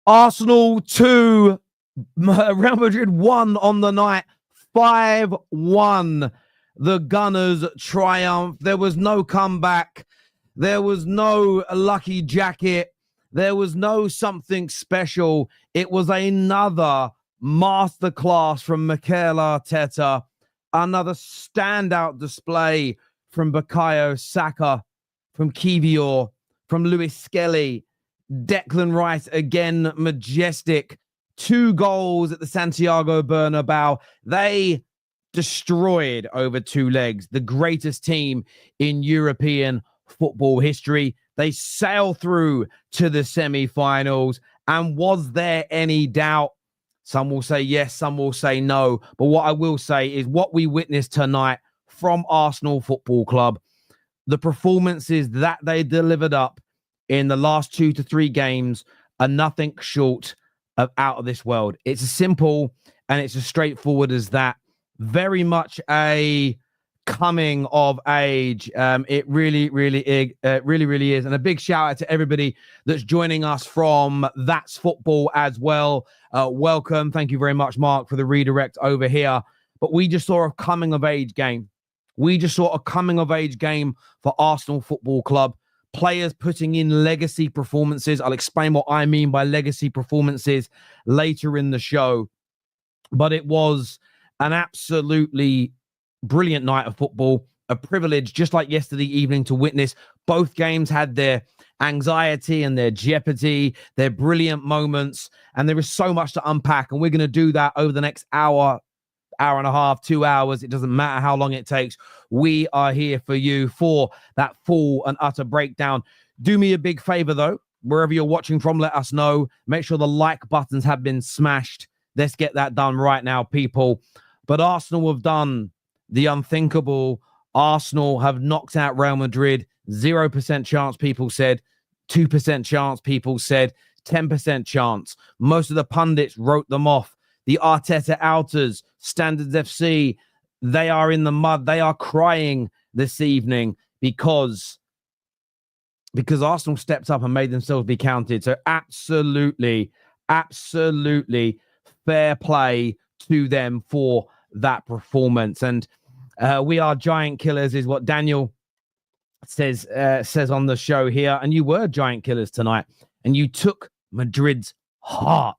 Arsenal 2, Real Madrid 1 on the night, 5-1. The Gunners triumph. There was no comeback. There was no lucky jacket. There was no something special. It was another masterclass from Mikel Arteta. Another standout display from Bukayo Saka, from Kivior, from Lewis Skelly. Declan Rice again, majestic. 2 goals at the Santiago Bernabeu. They destroyed over 2 legs the greatest team in European football history. They sail through to the semi-finals. And was there any doubt? Some will say yes, some will say no. But what I will say is what we witnessed tonight from Arsenal Football Club, the performances that they delivered up in the last 2 to 3 games are nothing short of out of this world. It's as simple and it's as straightforward as that. Very much a coming of age. It really is. And a big shout out to everybody that's joining us from That's Football as well. Welcome. Thank you very much, Mark, for the redirect over here. But we just saw a coming of age game. We just saw a coming of age game for Arsenal Football Club. Players putting in legacy performances. I'll explain what I mean by legacy performances later in the show. But it was an absolutely brilliant night of football, a privilege, just like yesterday evening, to witness. Both games had their anxiety and their jeopardy, their brilliant moments, and there is so much to unpack, and we're going to do that over the next hour and a half, 2 hours. It doesn't matter how long it takes. We are here for you for that full and utter breakdown. Do me a big favor, though. Wherever you're watching from, let us know. Make sure the like buttons have been smashed. Let's get that done right now, people. But Arsenal have done the unthinkable. Arsenal have knocked out Real Madrid. 0% chance, people said. 2% chance, people said. 10% chance. Most of the pundits wrote them off. The Arteta outers, Standards FC, they are in the mud. They are crying this evening because Arsenal stepped up and made themselves be counted. So absolutely fair play to them for that performance. And we are giant killers is what Daniel says on the show here. And you were giant killers tonight. And you took Madrid's heart.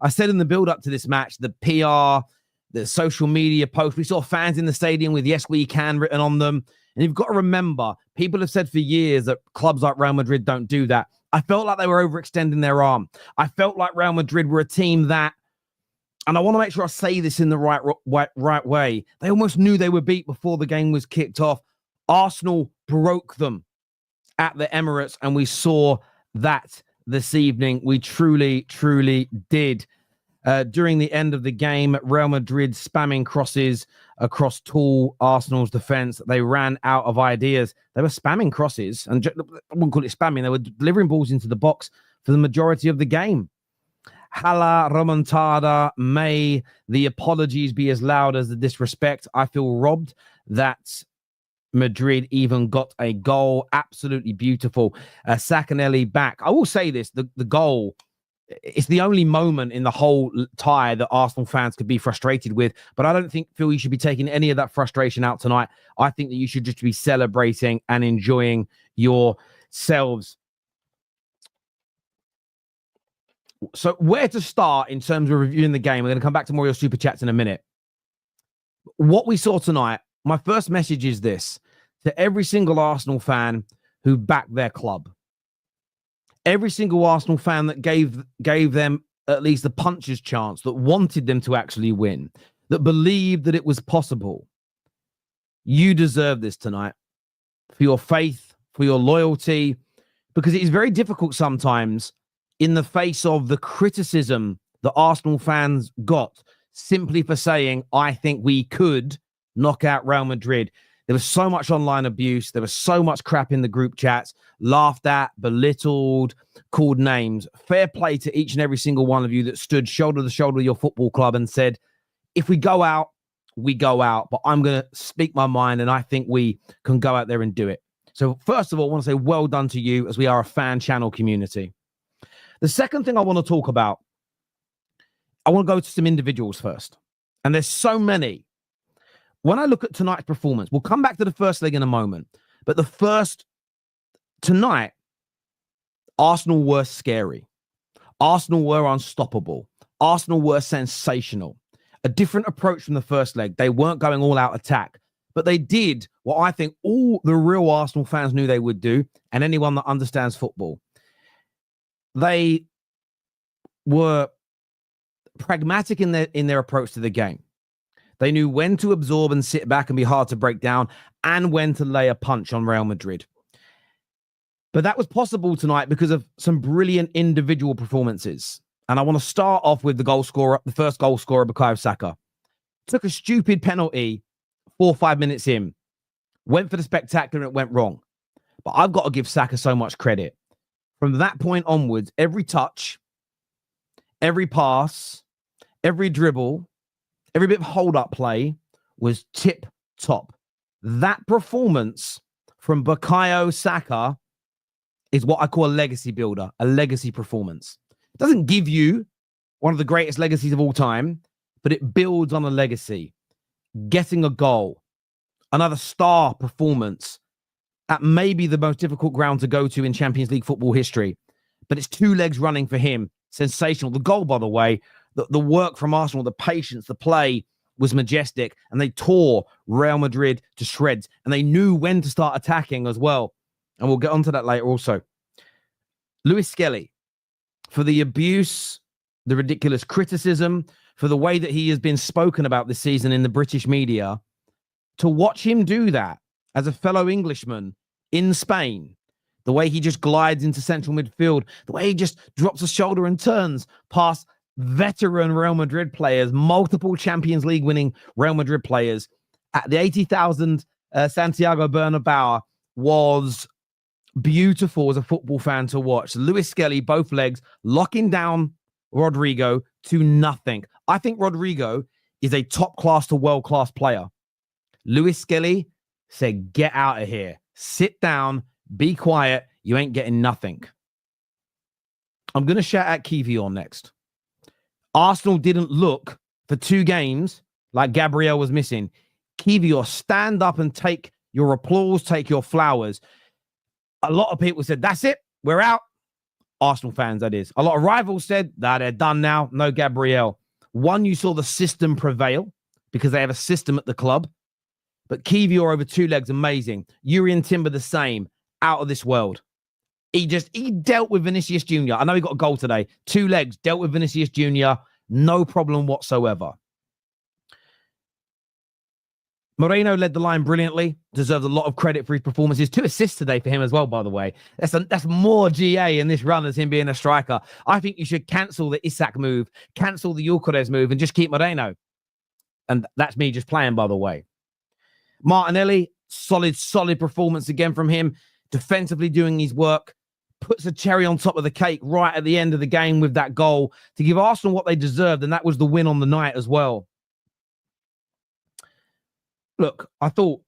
I said in the build-up to this match, the PR, the social media posts, we saw fans in the stadium with "Yes, we can" written on them. And you've got to remember, people have said for years that clubs like Real Madrid don't do that. I felt like they were overextending their arm. I felt like Real Madrid were a team that, and I want to make sure I say this in the right way, they almost knew they were beat before the game was kicked off. Arsenal broke them at the Emirates, and we saw that this evening. We truly did. During the end of the game, Real Madrid spamming crosses across tall Arsenal's defense. They ran out of ideas. They were spamming crosses, and I wouldn't call it spamming. They were delivering balls into the box for the majority of the game. Hala remontada. May the apologies be as loud as the disrespect. I feel robbed that Madrid even got a goal. Absolutely beautiful. Sakanelli back. I will say this, the goal, it's the only moment in the whole tie that Arsenal fans could be frustrated with. But I don't feel you should be taking any of that frustration out tonight. I think that you should just be celebrating and enjoying yourselves. So where to start in terms of reviewing the game? We're going to come back to more of your super chats in a minute. What we saw tonight, my first message is this to every single Arsenal fan who backed their club. Every single Arsenal fan that gave them at least a puncher's chance, that wanted them to actually win, that believed that it was possible. You deserve this tonight for your faith, for your loyalty, because it is very difficult sometimes in the face of the criticism that Arsenal fans got simply for saying, I think we could knock out Real Madrid. There was so much online abuse. There was so much crap in the group chats, laughed at, belittled, called names. Fair play to each and every single one of you that stood shoulder to shoulder with your football club and said, if we go out, we go out. But I'm going to speak my mind, and I think we can go out there and do it. So first of all, I want to say well done to you, as we are a fan channel community. The second thing I want to talk about, I want to go to some individuals first. And there's so many. When I look at tonight's performance, we'll come back to the first leg in a moment. But tonight, Arsenal were scary. Arsenal were unstoppable. Arsenal were sensational. A different approach from the first leg. They weren't going all out attack, but they did what I think all the real Arsenal fans knew they would do, and anyone that understands football. They were pragmatic in their approach to the game. They knew when to absorb and sit back and be hard to break down, and when to lay a punch on Real Madrid. But that was possible tonight because of some brilliant individual performances. And I want to start off with the first goal scorer, Bukayo Saka. Took a stupid penalty 4 or 5 minutes in. Went for the spectacular and it went wrong. But I've got to give Saka so much credit. From that point onwards, every touch, every pass, every dribble, every bit of hold-up play was tip-top. That performance from Bukayo Saka is what I call a legacy builder, a legacy performance. It doesn't give you one of the greatest legacies of all time, but it builds on a legacy. Getting a goal, another star performance at maybe the most difficult ground to go to in Champions League football history. But it's 2 legs running for him. Sensational. The goal, by the way, the work from Arsenal, the patience, the play was majestic, and they tore Real Madrid to shreds, and they knew when to start attacking as well. And we'll get onto that later also. Lewis Skelly, for the abuse, the ridiculous criticism, for the way that he has been spoken about this season in the British media, to watch him do that as a fellow Englishman in Spain, the way he just glides into central midfield, the way he just drops a shoulder and turns past veteran Real Madrid players, multiple Champions League winning Real Madrid players at the 80,000 Santiago Bernabeu was beautiful as a football fan to watch. Lewis Skelly, both legs, locking down Rodrigo to nothing. I think Rodrigo is a top-class to world-class player. Lewis Skelly said, get out of here. Sit down. Be quiet. You ain't getting nothing. I'm going to shout out Kivior next. Arsenal didn't look for 2 games like Gabriel was missing. Kivior, stand up and take your applause, take your flowers. A lot of people said, that's it. We're out. Arsenal fans, that is. A lot of rivals said, nah, they're done now. No Gabriel. One, you saw the system prevail because they have a system at the club. But Kivior over 2 legs, amazing. Urian Timber, the same. Out of this world. He dealt with Vinicius Jr. I know he got a goal today. 2 legs, dealt with Vinicius Jr. No problem whatsoever. Moreno led the line brilliantly. Deserves a lot of credit for his performances. 2 assists today for him as well, by the way. That's more GA in this run as him being a striker. I think you should cancel the Isak move, cancel the Gyökeres move, and just keep Moreno. And that's me just playing, by the way. Martinelli, solid performance again from him. Defensively doing his work. Puts a cherry on top of the cake right at the end of the game with that goal to give Arsenal what they deserved, and that was the win on the night as well. Look, I thought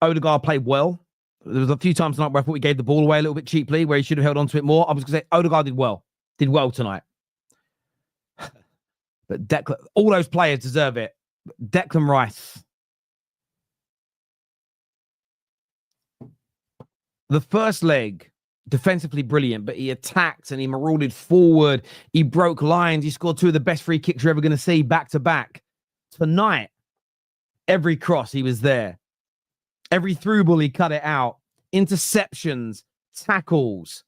Ødegaard played well. There was a few times tonight where I thought he gave the ball away a little bit cheaply, where he should have held on to it more. I was going to say Ødegaard did well tonight. But all those players deserve it. Declan Rice. The first leg, defensively brilliant, but he attacked and he marauded forward. He broke lines. He scored 2 of the best free kicks you're ever going to see back to back. Tonight, every cross, he was there. Every through ball, he cut it out. Interceptions, tackles,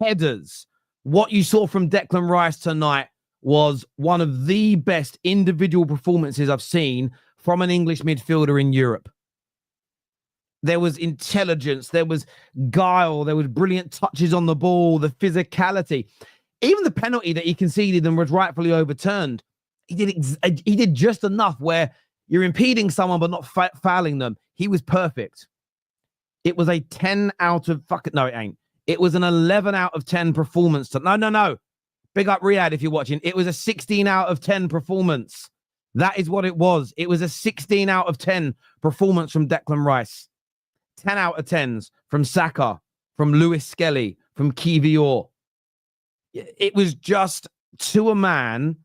headers. What you saw from Declan Rice tonight was one of the best individual performances I've seen from an English midfielder in Europe. There was intelligence, there was guile, there was brilliant touches on the ball, the physicality. Even the penalty that he conceded and was rightfully overturned, he did just enough where you're impeding someone but not fouling them. He was perfect. It was a 10 out of... No, it ain't. It was an 11 out of 10 performance. No. Big up Riyadh if you're watching. It was a 16 out of 10 performance. That is what it was. It was a 16 out of 10 performance from Declan Rice. 10 out of 10s from Saka, from Lewis Skelly, from Kivior. it was just, to a man,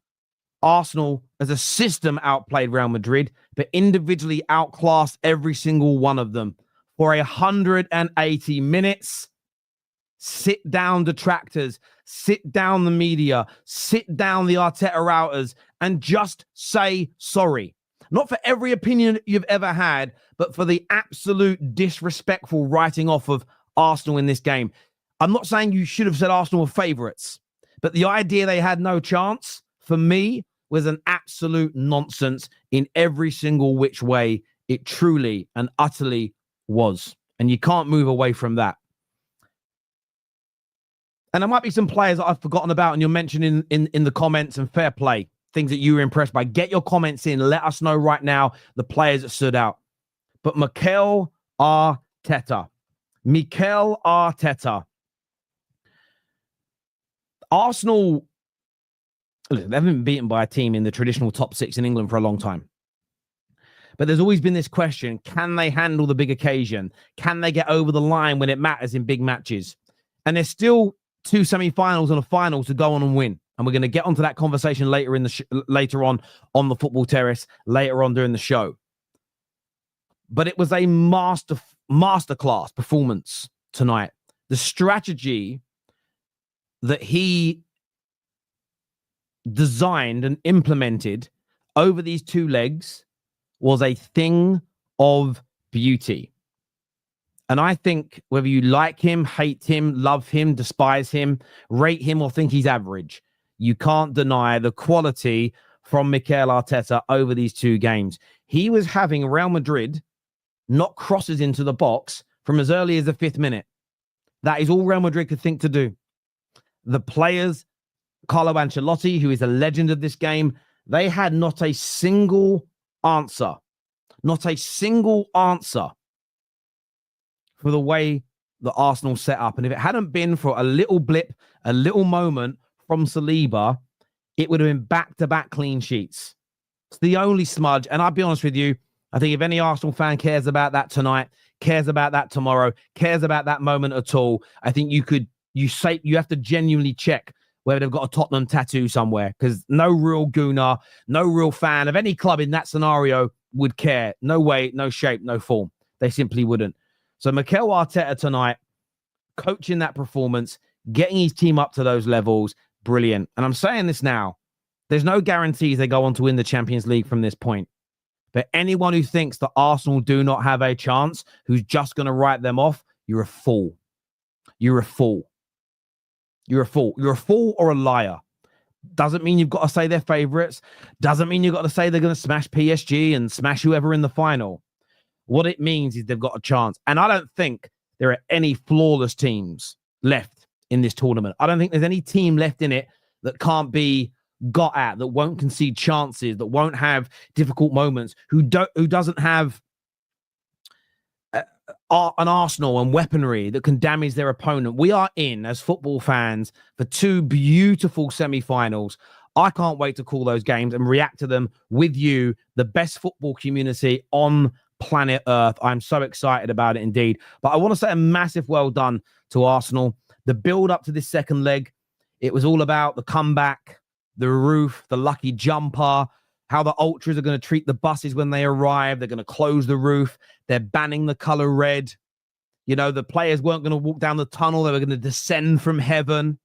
Arsenal as a system outplayed Real Madrid, but individually outclassed every single one of them. For 180 minutes, sit down detractors, sit down the media, sit down the Arteta routers, and just say sorry. Not for every opinion you've ever had, but for the absolute disrespectful writing off of Arsenal in this game. I'm not saying you should have said Arsenal were favourites, but the idea they had no chance, for me, was an absolute nonsense in every single which way it truly and utterly was. And you can't move away from that. And there might be some players that I've forgotten about and you're mentioning in the comments, and fair play, things that you were impressed by. Get your comments in. Let us know right now the players that stood out. But Mikel Arteta. Arsenal, look, they haven't been beaten by a team in the traditional top six in England for a long time. But there's always been this question, can they handle the big occasion? Can they get over the line when it matters in big matches? And there's still 2 semi-finals and a final to go on and win. And we're going to get onto that conversation later later on the Football Terrace, later on during the show. But it was a masterclass performance tonight. The strategy that he designed and implemented over these 2 legs was a thing of beauty. And I think whether you like him, hate him, love him, despise him, rate him, or think he's average, you can't deny the quality from Mikel Arteta over these 2 games. He was having Real Madrid knock crosses into the box from as early as the 5th minute. That is all Real Madrid could think to do. The players, Carlo Ancelotti, who is a legend of this game, they had not a single answer for the way the Arsenal set up. And if it hadn't been for a little blip, a little moment from Saliba, it would have been back-to-back clean sheets. It's the only smudge. And I'll be honest with you, I think if any Arsenal fan cares about that tonight, cares about that tomorrow, cares about that moment at all, I think you have to genuinely check whether they've got a Tottenham tattoo somewhere, because no real Gooner, no real fan of any club in that scenario would care. No way, no shape, no form. They simply wouldn't. So Mikel Arteta tonight, coaching that performance, getting his team up to those levels, brilliant. And I'm saying this now, there's no guarantees they go on to win the Champions League from this point. But anyone who thinks that Arsenal do not have a chance, who's just going to write them off, you're a fool. You're a fool. You're a fool. You're a fool or a liar. Doesn't mean you've got to say they're favourites. Doesn't mean you've got to say they're going to smash PSG and smash whoever in the final. What it means is they've got a chance. And I don't think there are any flawless teams left in this tournament. I don't think there's any team left in it that can't be got at, that won't concede chances, that won't have difficult moments, who doesn't have an arsenal and weaponry that can damage their opponent. We are in, as football fans, for 2 beautiful semi-finals. I can't wait to call those games and react to them with you, the best football community on planet Earth. I'm so excited about it indeed. But I want to say a massive well done to Arsenal. The build up to this second leg, it was all about the comeback, the roof, the lucky jumper, how the ultras are going to treat the buses when they arrive. They're going to close the roof. They're banning the color red. You know, the players weren't going to walk down the tunnel. They were going to descend from heaven.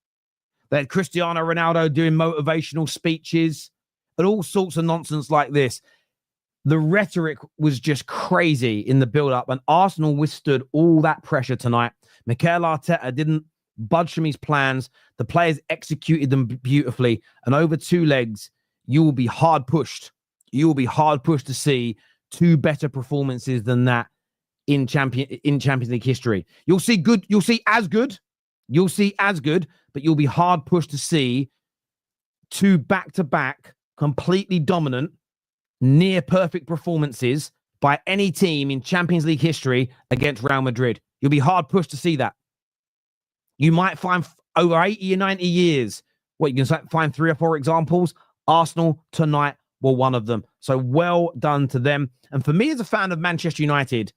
They had Cristiano Ronaldo doing motivational speeches and all sorts of nonsense like this. The rhetoric was just crazy in the build-up, and Arsenal withstood all that pressure tonight. Mikel Arteta didn't budge from his plans. The players executed them beautifully, and over 2 legs, you will be hard pushed. You will be hard pushed to see 2 better performances than that in Champions League history. You'll see as good, but you'll be hard pushed to see 2 back-to-back completely dominant, near perfect performances by any team in Champions League history against Real Madrid. You'll be hard pushed to see that. You might find over 80 or 90 years, you can find 3 or 4 examples. Arsenal tonight were one of them. So well done to them. And for me as a fan of Manchester United,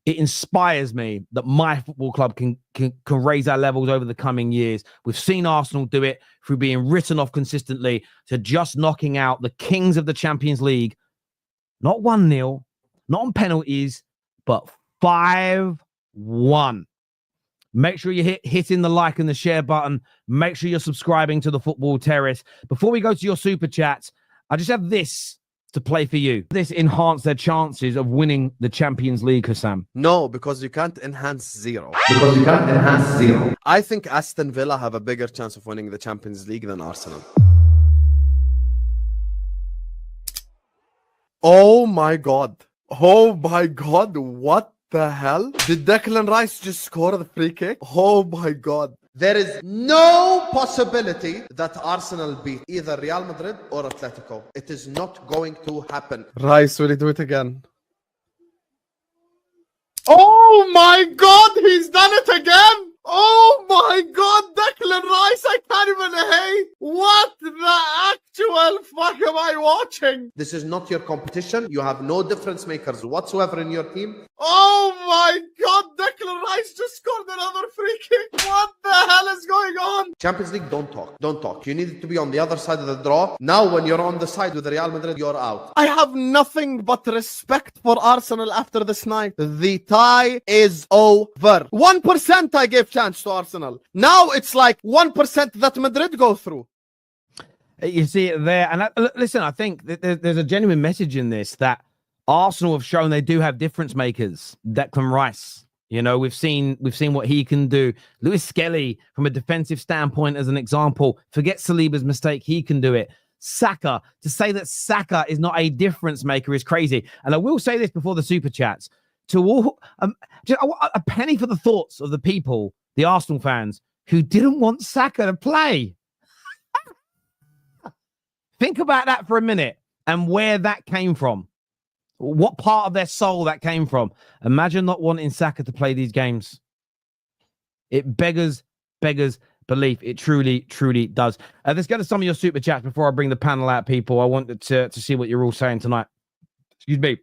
it inspires me that my football club can raise our levels over the coming years. We've seen Arsenal do it through being written off consistently to just knocking out the kings of the Champions League. Not 1-0, not on penalties, but 5-1. Make sure you're hitting the like and the share button. Make sure you're subscribing to the Football Terrace. Before we go to your super chats, I just have this to play for you. This enhance their chances of winning the Champions League, Husam? No, because you can't enhance zero. Zero. I think Aston Villa have a bigger chance of winning the Champions League than Arsenal. Oh my God. Oh my God. What the hell? Did Declan Rice just score the free kick? Oh my God. There is no possibility that Arsenal beat either Real Madrid or Atletico. It is not going to happen. Rice, will he do it again? Oh my God, he's done it again! Oh my God, Declan Rice, I can't even hate. What the actual fuck am I watching? This is not your competition. You have no difference makers whatsoever in your team. Oh my God, Declan Rice just scored another free kick. What the hell is going on? Champions League, don't talk. Don't talk. You needed to be on the other side of the draw. Now, when you're on the side with Real Madrid, you're out. I have nothing but respect for Arsenal after this night. The tie is over. 1% I gave chance to Arsenal. Now it's like 1% that Madrid go through. You see it there. And listen, I think there's a genuine message in this that Arsenal have shown they do have difference makers. Declan Rice, you know, we've seen what he can do. Lewis Skelly, from a defensive standpoint, as an example, forget Saliba's mistake, he can do it. Saka, to say that Saka is not a difference maker is crazy. And I will say this before the super chats to all, just a penny for the thoughts of the people, the Arsenal fans, who didn't want Saka to play. Think about that for a minute and where that came from. What part of their soul that came from. Imagine not wanting Saka to play these games. It beggars belief. It truly does. Let's go to some of your super chats before I bring the panel out, people. I wanted to see what you're all saying tonight. Excuse me.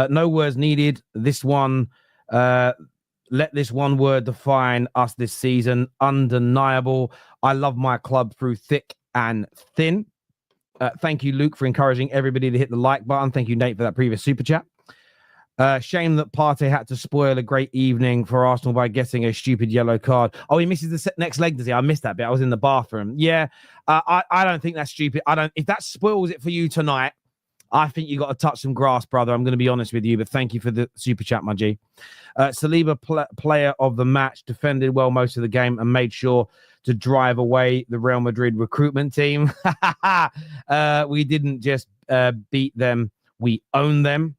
No words needed. This one, let this one word define us this season. Undeniable. I love my club through thick and thin. Thank you, Luke, for encouraging everybody to hit the like button. Thank you, Nate, for that previous super chat. Shame that Partey had to spoil a great evening for Arsenal by getting a stupid yellow card. Oh, he misses the next leg, does he? I missed that bit. I was in the bathroom. Yeah, I don't think that's stupid. If that spoils it for you tonight, I think you got to touch some grass, brother. I'm going to be honest with you, but thank you for the super chat, my G. Saliba, player of the match, defended well most of the game and made sure to drive away the Real Madrid recruitment team. We didn't just beat them, we own them.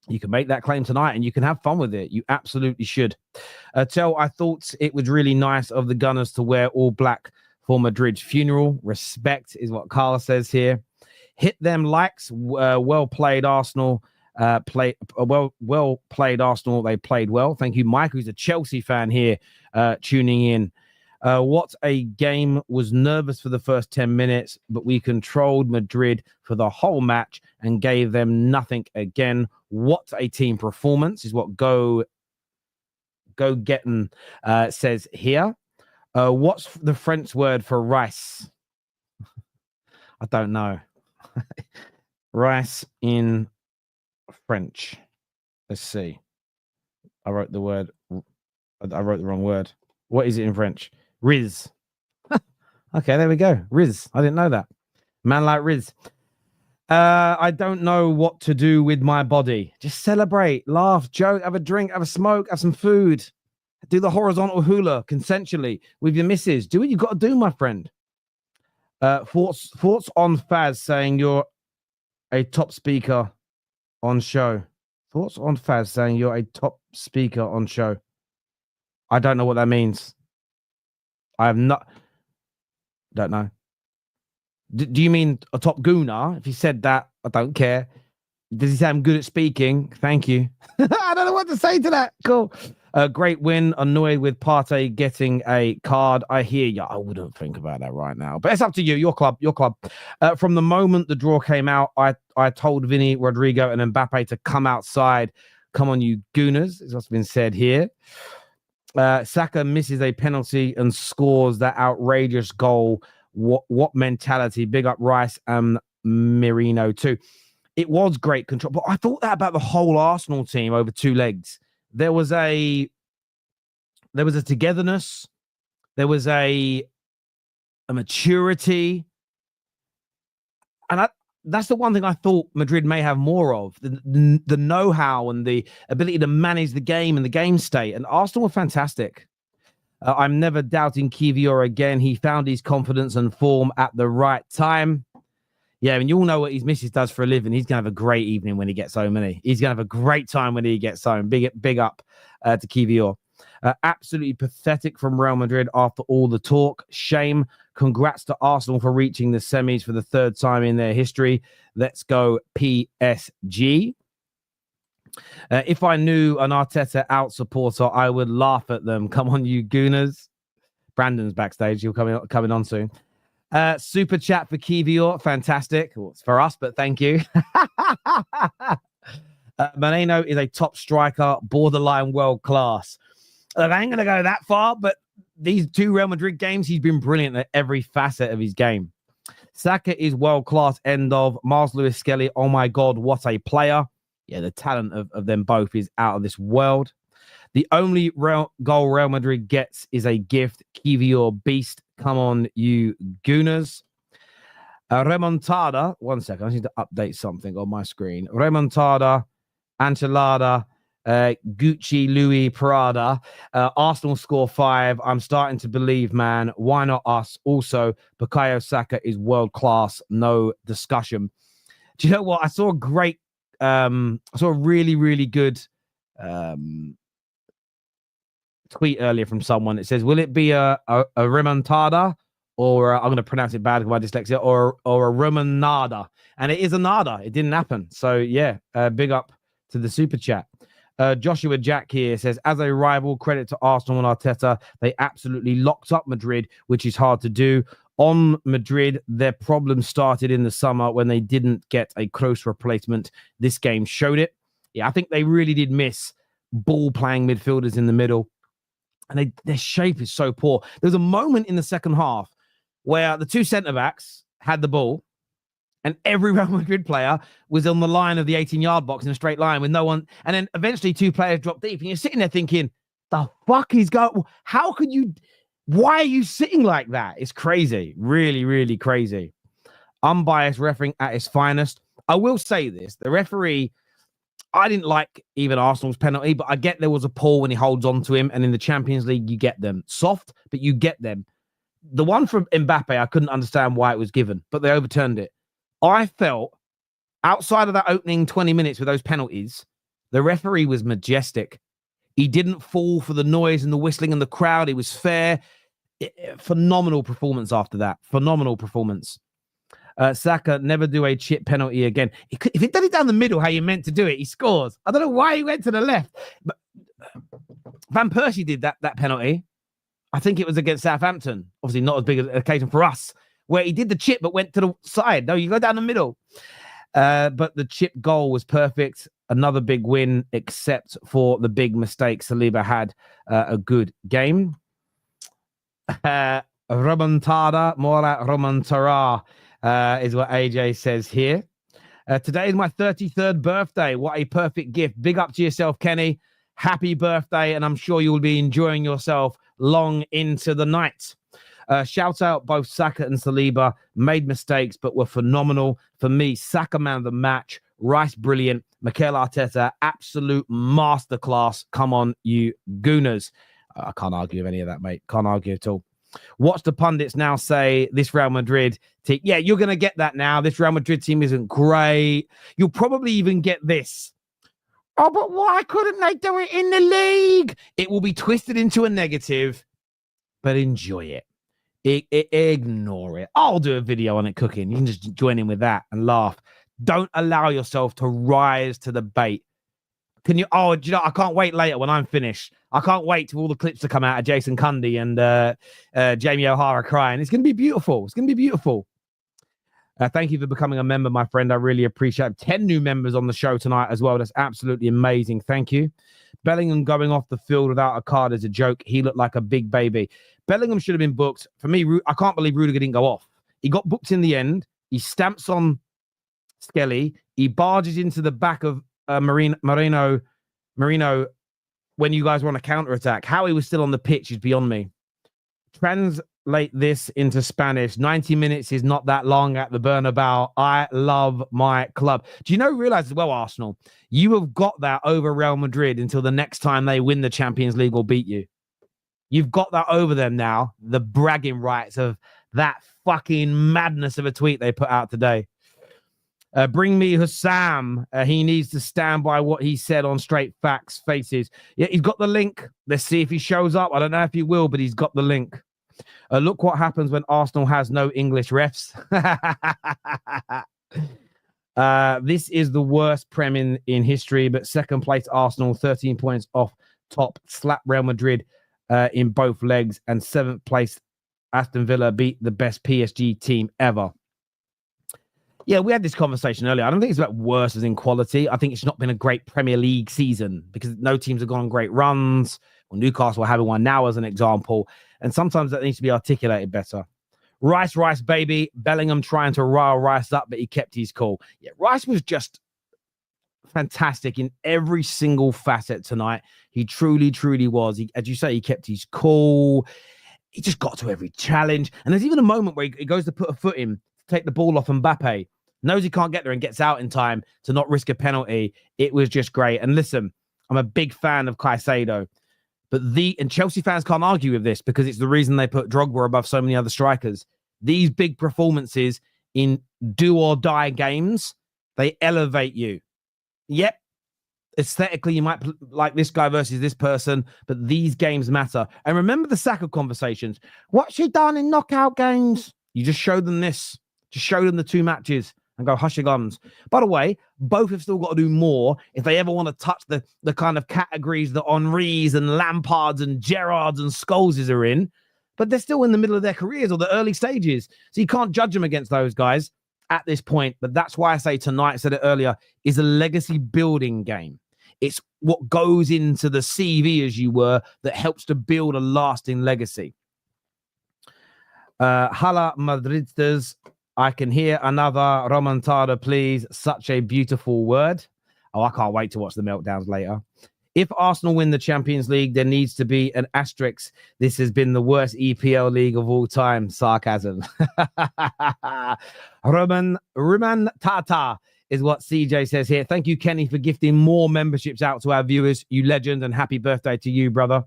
You can make that claim tonight and you can have fun with it. You absolutely should. Tell, I thought it was really nice of the Gunners to wear all black for Madrid's funeral. Respect is what Carla says here. Hit them likes. Well played, Arsenal. Well played, Arsenal. They played well. Thank you, Mike, who's a Chelsea fan here, tuning in. What a game. Was nervous for the first 10 minutes, but we controlled Madrid for the whole match and gave them nothing again. What a team performance is what Go Getting says here. What's the French word for rice? I don't know. Rice in French. Let's see. I wrote the wrong word. What is it in French? Riz. Okay, there we go. Riz. I didn't know that. Man like Riz. I don't know what to do with my body. Just celebrate, laugh, joke, have a drink, have a smoke, have some food. Do the horizontal hula consensually with your missus. Do what you got to do, my friend. Thoughts on Faz saying you're a top speaker on show. Thoughts on Faz saying you're a top speaker on show. I don't know what that means. I have not. Don't know. Do you mean a top Gooner? If he said that, I don't care. Does he say I'm good at speaking? Thank you. I don't know what to say to that. Cool. Great win. Annoyed with Partey getting a card. I hear you. I wouldn't think about that right now. But it's up to you. Your club. From the moment the draw came out, I told Vinny, Rodrigo, and Mbappe to come outside Come on, you gooners. It's what's been said here. Saka misses a penalty and scores that outrageous goal. What mentality? Big up Rice and Merino too. It was great control, but I thought that about the whole Arsenal team over 2 legs. There was a togetherness. There was a maturity. And that's the one thing I thought Madrid may have more of, the know-how and the ability to manage the game and the game state. And Arsenal were fantastic. I'm never doubting Kivior again. He found his confidence and form at the right time. Yeah, I mean, you all know what his missus does for a living. He's going to have a great evening when he gets home, isn't he? He's going to have a great time when he gets home. Big up to Kivior. Absolutely pathetic from Real Madrid after all the talk. Shame. Congrats to Arsenal for reaching the semis for the 3rd time in their history. Let's go PSG. If I knew an Arteta out supporter, I would laugh at them. Come on, you gooners. Brandon's backstage. He'll coming on soon. Super chat for Kivior. Fantastic. Well, it's for us, but thank you. Moreno is a top striker, borderline world class. Look, I ain't going to go that far, but these 2 Real Madrid games, he's been brilliant at every facet of his game. Saka is world class. End of. Mars Lewis Skelly. Oh my God, what a player. Yeah, the talent of them both is out of this world. The only goal Real Madrid gets is a gift. Kivior beast. Come on, you gooners. Remontada. 1 second. I need to update something on my screen. Remontada. Ancelada. Gucci, Louis, Prada. Arsenal score 5. I'm starting to believe, man. Why not us? Also, Bukayo Saka is world class. No discussion. Do you know what? I saw a great, I saw a really, really good tweet earlier from someone. It says, will it be a remontada, or I'm going to pronounce it bad with my dyslexia, or a remonada? And it is a nada. It didn't happen. So yeah, big up to the super chat. Joshua Jack here says, as a rival, credit to Arsenal and Arteta. They absolutely locked up Madrid, which is hard to do. On Madrid, their problem started in the summer when they didn't get a close replacement. This game showed it. Yeah, I think they really did miss ball-playing midfielders in the middle. And their shape is so poor. There's a moment in the second half where the 2 centre-backs had the ball, and every Real Madrid player was on the line of the 18-yard box in a straight line with no one. And then eventually 2 players dropped deep. And you're sitting there thinking, the fuck is going... How could you... Why are you sitting like that? It's crazy. Really, really crazy. Unbiased refereeing at its finest. I will say this. The referee... I didn't like even Arsenal's penalty, but I get there was a pull when he holds on to him. And in the Champions League, you get them. Soft, but you get them. The one from Mbappe, I couldn't understand why it was given, but they overturned it. I felt outside of that opening 20 minutes with those penalties, the referee was majestic. He didn't fall for the noise and the whistling and the crowd. He was fair. Phenomenal performance after that. Phenomenal performance. Saka, never do a chip penalty again. If he did it down the middle how you meant to do it, he scores. I don't know why he went to the left. But Van Persie did that penalty. I think it was against Southampton. Obviously not as big an occasion for us, where he did the chip but went to the side. No, you go down the middle. But the chip goal was perfect. Another big win, except for the big mistake. Saliba had a good game. Remontada, more like Remontara, is what AJ says here. Today is my 33rd birthday. What a perfect gift. Big up to yourself, Kenny. Happy birthday, and I'm sure you will be enjoying yourself long into the night. Shout out both Saka and Saliba. Made mistakes, but were phenomenal. For me, Saka man of the match. Rice brilliant. Mikel Arteta, absolute masterclass. Come on, you gooners. I can't argue with any of that, mate. Can't argue at all. Watch the pundits now say this Real Madrid team. Yeah, you're going to get that now. This Real Madrid team isn't great. You'll probably even get this. Oh, but why couldn't they do it in the league? It will be twisted into a negative, but enjoy it. Ignore it. I'll do a video on it cooking. You can just join in with that and laugh. Don't allow yourself to rise to the bait. Can you? Oh, do you know? I can't wait later when I'm finished. I can't wait for all the clips to come out of Jason Cundy and Jamie O'Hara crying. It's going to be beautiful. It's going to be beautiful. Thank you for becoming a member, my friend. I really appreciate it. 10 new members on the show tonight as well. That's absolutely amazing. Thank you. Bellingham going off the field without a card is a joke. He looked like a big baby. Bellingham should have been booked. For me, I can't believe Rudiger didn't go off. He got booked in the end. He stamps on Skelly. He barges into the back of Marino when you guys were on a counter-attack. How he was still on the pitch is beyond me. Translate this into Spanish. 90 minutes is not that long at the Bernabeu. I love my club. Do you realize as well, Arsenal, you have got that over Real Madrid until the next time they win the Champions League or beat you. You've got that over them now. The bragging rights of that fucking madness of a tweet they put out today. Bring me Husam. He needs to stand by what he said on Straight Facts Faces. Yeah, he's got the link. Let's see if he shows up. I don't know if he will, but he's got the link. Look what happens when Arsenal has no English refs. This is the worst Prem in history, but second place Arsenal, 13 points off top. Slap Real Madrid in both legs, and seventh place Aston Villa beat the best PSG team ever. Yeah, we had this conversation earlier. I don't think it's about worse as in quality. I think it's not been a great Premier League season because no teams have gone on great runs. Well, Newcastle are having one now as an example. And sometimes that needs to be articulated better. Rice, baby. Bellingham trying to rile Rice up, but he kept his cool. Yeah, Rice was just fantastic in every single facet tonight. He truly, truly was. As you say, he kept his cool. He just got to every challenge. And there's even a moment where he goes to put a foot in, take the ball off Mbappe, knows he can't get there and gets out in time to not risk a penalty. It was just great. And listen, I'm a big fan of Caicedo, and Chelsea fans can't argue with this because it's the reason they put Drogba above so many other strikers. These big performances in do or die games, they elevate you. Yep, aesthetically, you might like this guy versus this person, but these games matter. And remember the Saka conversations. What's she done in knockout games? You just show them this. Just show them the 2 matches and go, hush your guns. By the way, both have still got to do more if they ever want to touch the kind of categories that Henry's and Lampard's and Gerrard's and Scholes' are in. But they're still in the middle of their careers or the early stages. So you can't judge them against those guys at this point. But that's why I say tonight, I said it earlier, is a legacy building game. It's what goes into the CV, as you were, that helps to build a lasting legacy. Hala Madridistas, I can hear another remontada, please. Such a beautiful word. Oh, I can't wait to watch the meltdowns later. If Arsenal win the Champions League, there needs to be an asterisk. This has been the worst EPL league of all time. Sarcasm. Roman Tata is what CJ says here. Thank you, Kenny, for gifting more memberships out to our viewers. You legend, and happy birthday to you, brother.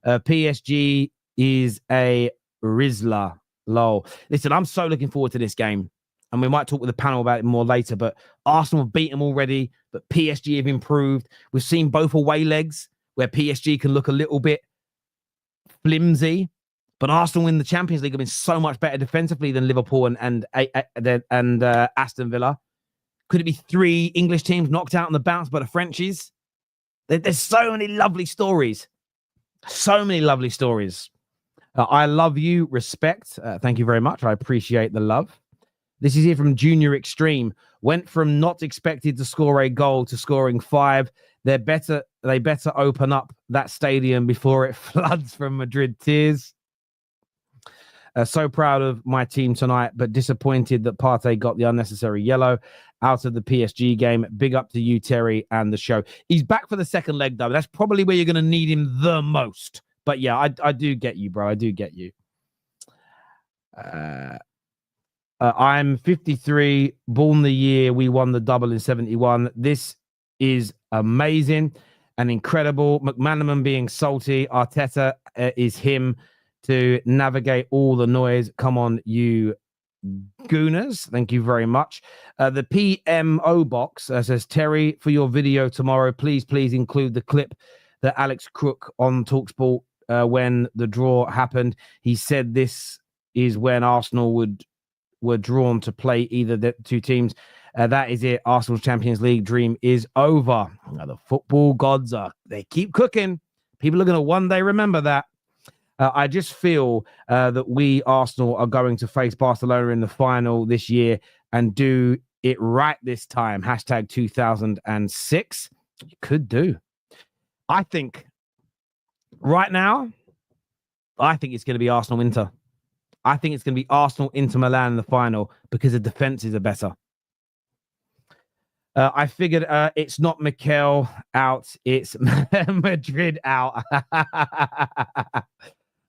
PSG is a Rizla. Lol. Listen, I'm so looking forward to this game. And we might talk with the panel about it more later, but Arsenal have beat them already, but PSG have improved. We've seen both away legs where PSG can look a little bit flimsy, but Arsenal in the Champions League have been so much better defensively than Liverpool and Aston Villa. Could it be 3 English teams knocked out on the bounce by the Frenchies? There's so many lovely stories. So many lovely stories. I love you. Respect. Thank you very much. I appreciate the love. This is here from Junior Extreme. Went from not expected to score a goal to scoring 5. They better open up that stadium before it floods from Madrid tears. So proud of my team tonight, but disappointed that Partey got the unnecessary yellow out of the PSG game. Big up to you, Terry, and the show. He's back for the second leg, though. That's probably where you're going to need him the most. But yeah, I do get you, bro. I do get you. I'm 53, born the year we won the double in 71. This is amazing and incredible. McManaman being salty. Arteta is him to navigate all the noise. Come on, you Gooners. Thank you very much. The PMO box says, Terry, for your video tomorrow, please include the clip that Alex Crook on TalkSport when the draw happened. He said this is when Arsenal were drawn to play either the 2 teams. That is it. Arsenal's Champions League dream is over. Now, the football gods they keep cooking. People are going to one day remember that. I just feel that we, Arsenal, are going to face Barcelona in the final this year and do it right this time. Hashtag 2006. You could do. I think right now, I think it's going to be Arsenal-Inter. I think it's going to be Arsenal-Inter Milan in the final because the defenses are better. I figured it's not Mikel out, it's Madrid out.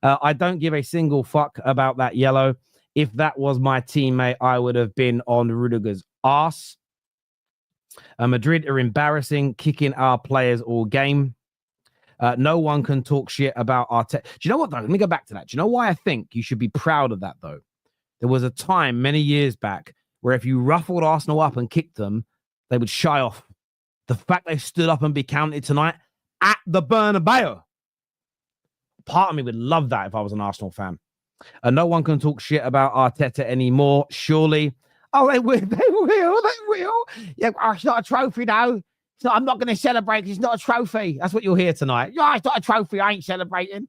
I don't give a single fuck about that yellow. If that was my teammate, I would have been on Rudiger's arse. Madrid are embarrassing, kicking our players all game. No one can talk shit about Arteta. Do you know what, though? Let me go back to that. Do you know why I think you should be proud of that, though? There was a time many years back where if you ruffled Arsenal up and kicked them, they would shy off. The fact they stood up and be counted tonight at the Bernabeu. Part of me would love that if I was an Arsenal fan. No one can talk shit about Arteta anymore, surely. Oh, they will. Yeah, it's not a trophy, though. I'm not going to celebrate. It's not a trophy. That's what you'll hear tonight. Yeah, it's not a trophy. I ain't celebrating.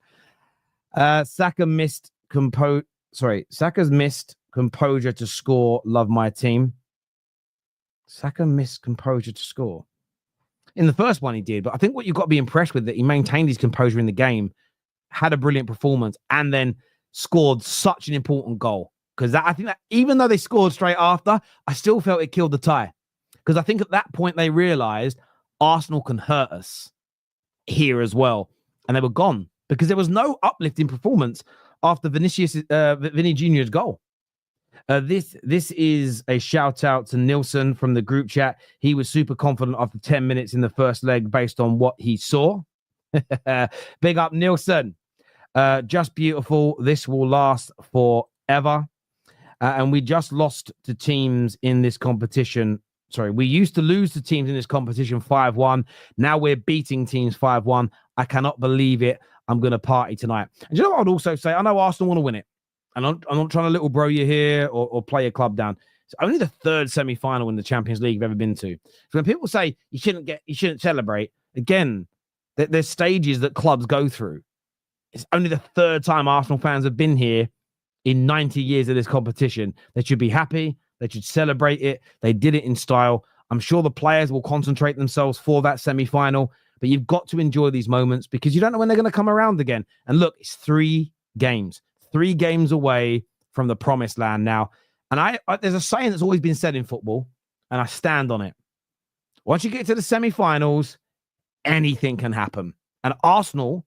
Saka's missed composure to score. Love my team. Saka missed composure to score. In the first one, he did. But I think what you've got to be impressed with that he maintained his composure in the game, had a brilliant performance, and then scored such an important goal. Because I think that even though they scored straight after, I still felt it killed the tie. Because I think at that point they realized Arsenal can hurt us here as well. And they were gone because there was no uplift in performance after Vinny Jr.'s goal. This is a shout out to Nilsson from the group chat. He was super confident after 10 minutes in the first leg based on what he saw. Big up Nilsson. Just beautiful. This will last forever. And we just lost to teams in this competition. Sorry, we used to lose to teams in this competition 5-1. Now we're beating teams 5-1. I cannot believe it. I'm going to party tonight. And you know what I'd also say? I know Arsenal want to win it. And I'm not trying to little bro you here or play your club down. It's only the third semi-final in the Champions League I've ever been to. So when people say you shouldn't celebrate, again, there's stages that clubs go through. It's only the third time Arsenal fans have been here in 90 years of this competition. They should be happy. They should celebrate it. They did it in style. I'm sure the players will concentrate themselves for that semi-final, but you've got to enjoy these moments because you don't know when they're going to come around again. And look, it's 3 games. 3 games away from the promised land now. And I there's a saying that's always been said in football, and I stand on it. Once you get to the semi-finals, anything can happen. And Arsenal,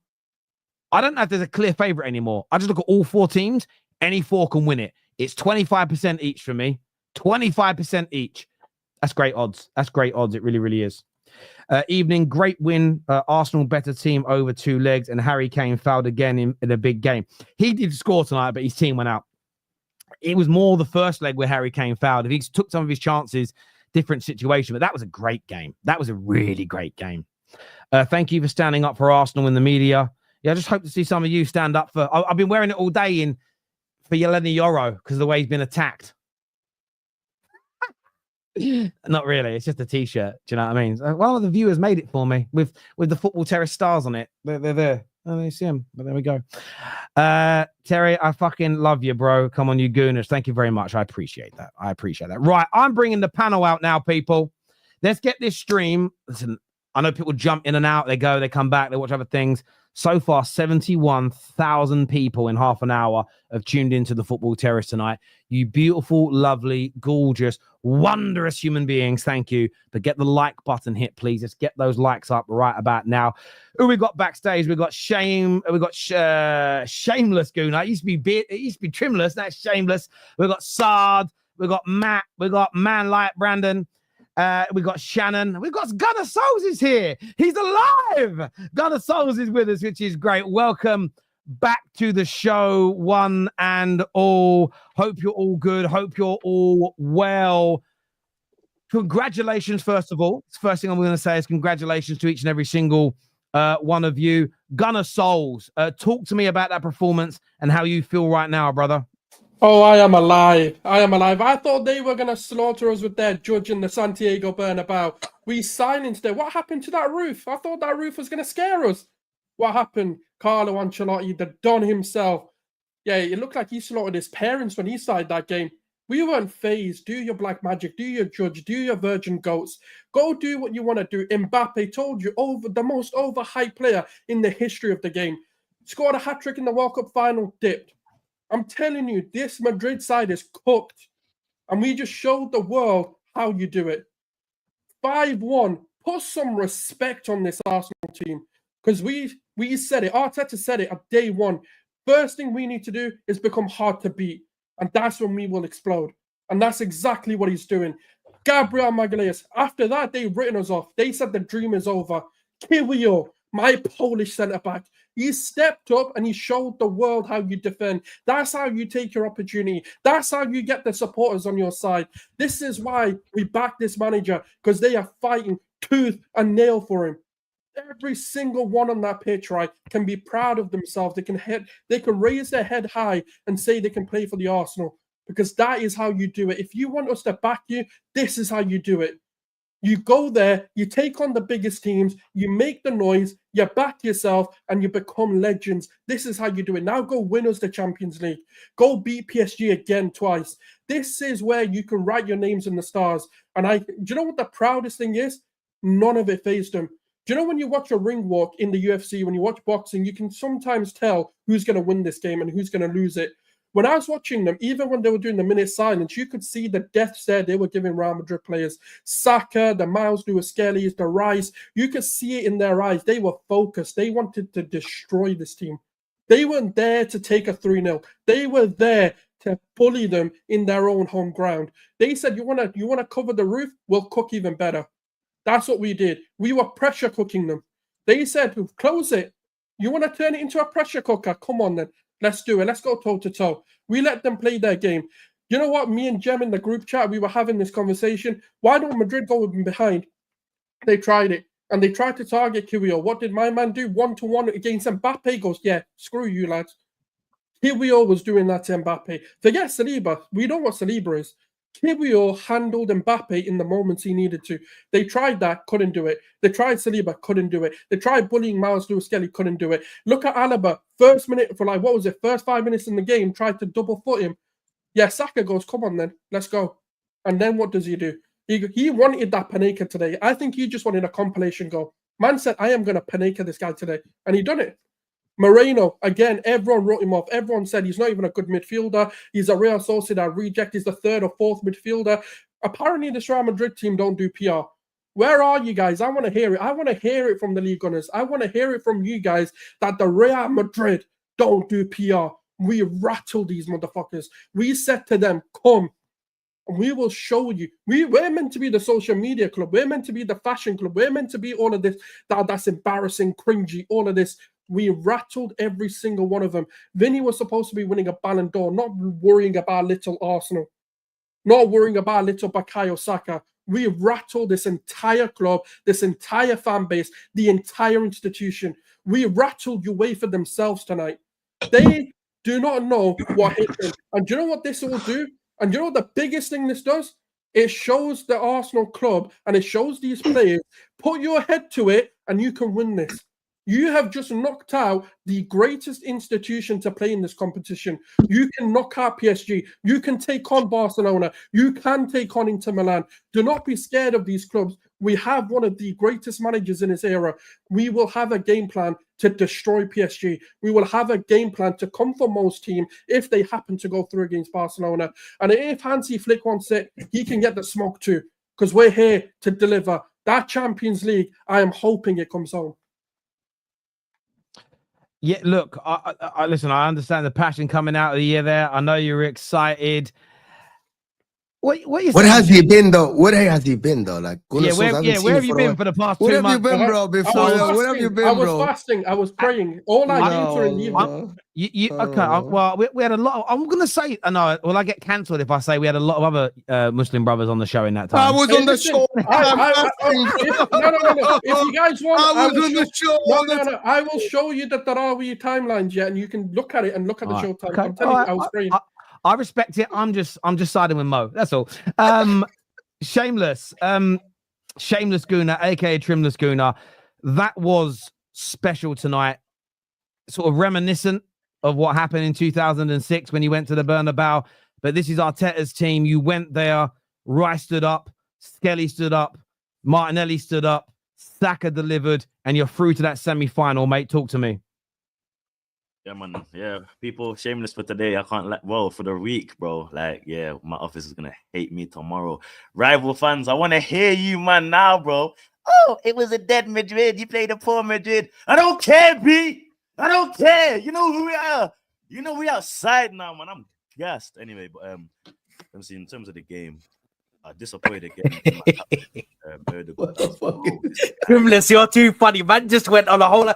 I don't know if there's a clear favorite anymore. I just look at all 4 teams. Any 4 can win it. It's 25% each for me. 25% each. That's great odds. That's great odds. It really, really is. Evening, great win. Arsenal better team over 2 legs, and Harry Kane fouled again in a big game. He did score tonight, but his team went out. It was more the first leg where Harry Kane fouled. If he took some of his chances, different situation. But that was a great game. That was a really great game. Thank you for standing up for Arsenal in the media. Yeah, I just hope to see some of you stand up for. I've been wearing it all day for Yelena Yoro because of the way he's been attacked. Not really. It's just a t-shirt. Do you know what I mean? One of the viewers made it for me with the Football Terrace stars on it. They're there. Oh, they see them. But there we go. Terry, I fucking love you, bro. Come on, you gooners. Thank you very much. I appreciate that. Right. I'm bringing the panel out now, people. Let's get this stream. Listen, I know people jump in and out. They go, they come back, they watch other things. So far, 71,000 people in half an hour have tuned into the Football Terrace tonight. You beautiful, lovely, gorgeous, wondrous human beings. Thank you. But get the like button hit, please. Let's get those likes up right about now. Who we got backstage? We got Shameless Gooner. It used to be Trimless. That's Shameless. We got Sard. We got Matt. We got Man Like Brandon. We got Shannon. We've got Gunnar Sulz is here. He's alive. Gunnar Sulz is with us, which is great. Welcome back to the show, one and all. Hope you're all good. Hope you're all well. Congratulations, first of all. The first thing I'm going to say is congratulations to each and every single one of you. Gunnar Sulz, talk to me about that performance and how you feel right now, brother. Oh, I am alive. I thought they were going to slaughter us with their judge in the Santiago Bernabeu. We silenced it. What happened to that roof? I thought that roof was going to scare us. What happened? Carlo Ancelotti, the Don himself. Yeah, it looked like he slaughtered his parents when he started that game. We weren't phased. Do your black magic, do your judge, do your virgin goats. Go do what you want to do. Mbappe told you, the most overhyped player in the history of the game. Scored a hat-trick in the World Cup final, dipped. I'm telling you, this Madrid side is cooked. And we just showed the world how you do it. 5-1. Put some respect on this Arsenal team. Because we said it. Arteta said it at day one. First thing we need to do is become hard to beat. And that's when we will explode. And that's exactly what he's doing. Gabriel Magalhaes, after that, they've written us off. They said the dream is over. Kiwior, my Polish centre-back, he stepped up and he showed the world how you defend. That's how you take your opportunity. That's how you get the supporters on your side. This is why we back this manager, because they are fighting tooth and nail for him. Every single one on that pitch, right, can be proud of themselves. They can raise their head high and say they can play for the Arsenal, because that is how you do it. If you want us to back you, this is how you do it. You go there, you take on the biggest teams, you make the noise, you back yourself, and you become legends. This is how you do it. Now go win us the Champions League. Go beat PSG again twice. This is where you can write your names in the stars. And do you know what the proudest thing is? None of it fazed them. Do you know when you watch a ring walk in the UFC, when you watch boxing, you can sometimes tell who's going to win this game and who's going to lose it. When I was watching them, even when they were doing the minute silence, you could see the death stare they were giving Real Madrid players. Saka, the Miles Lewis-Skellies, the Rice, you could see it in their eyes. They were focused. They wanted to destroy this team. They weren't there to take a 3-0. They were there to bully them in their own home ground. They said, you want to cover the roof? We'll cook even better. That's what we did. We were pressure cooking them. They said, close it. You want to turn it into a pressure cooker? Come on then. Let's do it. Let's go toe-to-toe. We let them play their game. You know what? Me and Jem in the group chat, we were having this conversation. Why don't Madrid go behind? They tried it. And they tried to target Kiwior. What did my man do? 1-to-1 against Mbappe. Goes, yeah, screw you, lads. Kiwior was doing that to Mbappe. Forget Saliba. We know what Saliba is. Kiwior handled Mbappe in the moments he needed to. They tried that, couldn't do it. They tried Saliba, couldn't do it. They tried bullying Miles Lewis-Skelly, couldn't do it. Look at Alaba, first minute for first 5 minutes in the game, tried to double foot him. Yeah, Saka goes, come on then, let's go. And then what does he do? He wanted that Panenka today. I think he just wanted a compilation goal. Man said, I am going to Panenka this guy today. And he done it. Moreno, again, everyone wrote him off. Everyone said he's not even a good midfielder. He's a Real Sociedad reject. He's the third or fourth midfielder. Apparently, this Real Madrid team don't do PR. Where are you guys? I want to hear it. I want to hear it from the league gunners. I want to hear it from you guys that the Real Madrid don't do PR. We rattled these motherfuckers. We said to them, come, and we will show you. We're meant to be the social media club. We're meant to be the fashion club. We're meant to be all of this. That's embarrassing, cringy, all of this. We rattled every single one of them. Vinny was supposed to be winning a Ballon d'Or, not worrying about little Arsenal, not worrying about little Bukayo Saka. We rattled this entire club, this entire fan base, the entire institution. We rattled you away for themselves tonight. They do not know what hit them. And do you know what this will do? And do you know what the biggest thing this does? It shows the Arsenal club and it shows these players, put your head to it and you can win this. You have just knocked out the greatest institution to play in this competition. You can knock out PSG. You can take on Barcelona. You can take on Inter Milan. Do not be scared of these clubs. We have one of the greatest managers in his era. We will have a game plan to destroy PSG. We will have a game plan to come for most team if they happen to go through against Barcelona. And if Hansi Flick wants it, he can get the smoke too, because we're here to deliver. That Champions League, I am hoping it comes home. Yeah, look, I listen, I understand the passion coming out of the year there. I know you're excited. What has he been though? What has he been though? Like, where have you been for the past 2 months? Where have you been, bro? Where have you been, bro? I was fasting. I was praying. All I did to leave. Okay. Well, we had a lot. I'm gonna say, no. Well, I get cancelled if I say we had a lot of other Muslim brothers on the show in that time. I was on the show. No. If you guys want, I was on the show. No. I will show you the Tarawih timelines, and you can look at it and look at the show time. Okay. I'm telling you, I was praying. I respect it. I'm just siding with Mo. That's all. Shameless. Shameless Gooner, aka Trimless Gooner. That was special tonight. sort of reminiscent of what happened in 2006 when you went to the Bernabeu. But this is Arteta's team. You went there, Rice stood up, Skelly stood up, Martinelli stood up, Saka delivered, and you're through to that semi-final, mate. Talk to me. Yeah, man. Yeah, people, shameless for today. I can't for the week, bro. Like, yeah, my office is gonna hate me tomorrow. Rival fans, I want to hear you, man, now, bro. Oh, it was a dead Madrid. You played a poor Madrid. I don't care, B. I don't care. You know who we are. You know we outside now, man. I'm gassed. Anyway, but let me see. In terms of the game, disappointed again. Shameless, you're too funny, man. Just went on a whole.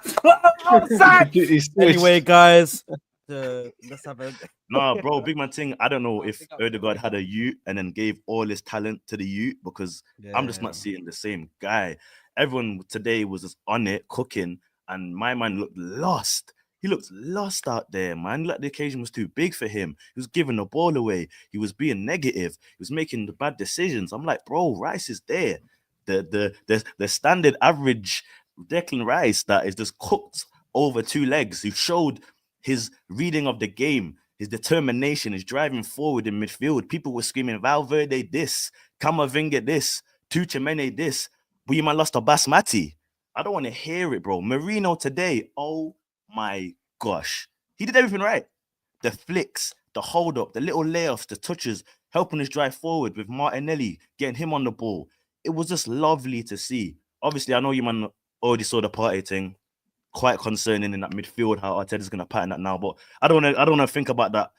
Anyway, guys, let's have a. No, bro, big man thing. I don't know if Ødegaard had a youth and then gave all his talent to the youth because I'm just not seeing the same guy. Everyone today was just on it, cooking, and my man looked lost. He looked lost out there, man. Like the occasion was too big for him. He was giving the ball away. He was being negative. He was making the bad decisions. I'm like, bro, Rice is there. The standard average Declan Rice that is just cooked over 2 legs. He showed his reading of the game, his determination, his driving forward in midfield. People were screaming, Valverde this, Camavinga this, Tuchemene this. But you man lost to Basmati. I don't want to hear it, bro. Marino today, oh my gosh. He did everything right. The flicks, the hold up, the little layoffs, the touches, helping us drive forward with Martinelli, getting him on the ball. It was just lovely to see. Obviously, I know you man already saw the party thing. Quite concerning in that midfield, how Arteta's going to pattern that now. But I don't want to think about that.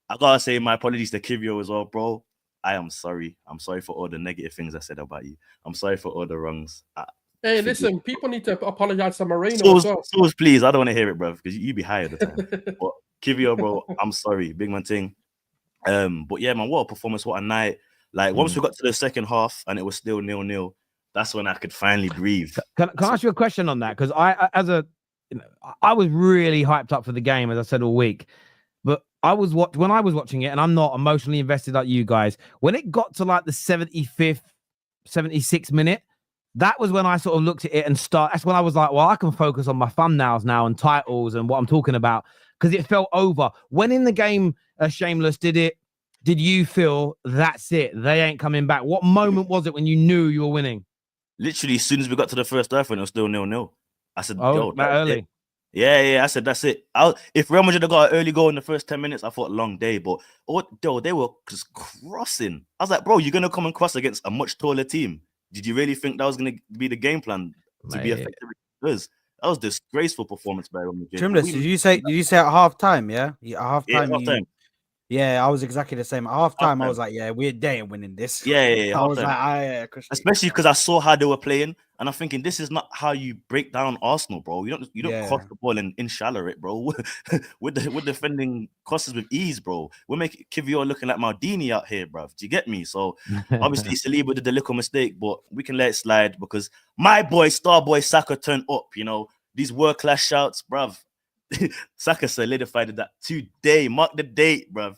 I got to say my apologies to Kivio as well, bro. I am sorry. I'm sorry for all the negative things I said about you. I'm sorry for all the wrongs. Hey, listen, people need to apologize to Marino as well. Sulz, please, I don't want to hear it, bro, because you be high at the time. But Kivio, bro, I'm sorry. Big man thing. But yeah, man, what a performance, what a night. Like, once we got to the second half and it was still 0-0, that's when I could finally breathe. Can I ask you a question on that? Because I was really hyped up for the game, as I said all week. But when I was watching it, and I'm not emotionally invested like you guys, when it got to like the 75th, 76th minute, that was when I sort of looked at it and that's when I was like, well, I can focus on my thumbnails now and titles and what I'm talking about, because it felt over. When in the game, Shameless, did you feel that's it? They ain't coming back? What moment was it when you knew you were winning? Literally, as soon as we got to the first half, and it was still 0-0. I said, that early. It. Yeah. I said, that's it. If Real Madrid had got an early goal in the first 10 minutes, I thought long day. But they were just crossing. I was like, bro, you're going to come and cross against a much taller team. Did you really think that was going to be the game plan to be effective? That was a disgraceful performance by Real Madrid. Shameless, did you say at half time? Yeah, at half time. Yeah, half time. Yeah, I was exactly the same. At half time, I was like, yeah, they ain't winning this. Yeah. I was like, especially because I saw how they were playing, and I'm thinking this is not how you break down Arsenal, bro. You don't cross the ball and inshallah it, bro. we're defending crosses with ease, bro. We're making Kivio looking like Maldini out here, bro. Do you get me? So obviously Saliba did the little mistake, but we can let it slide because my boy, star boy Saka turned up. You know, these world-class shouts, bruv. Saka solidified that today. Mark the date, bruv.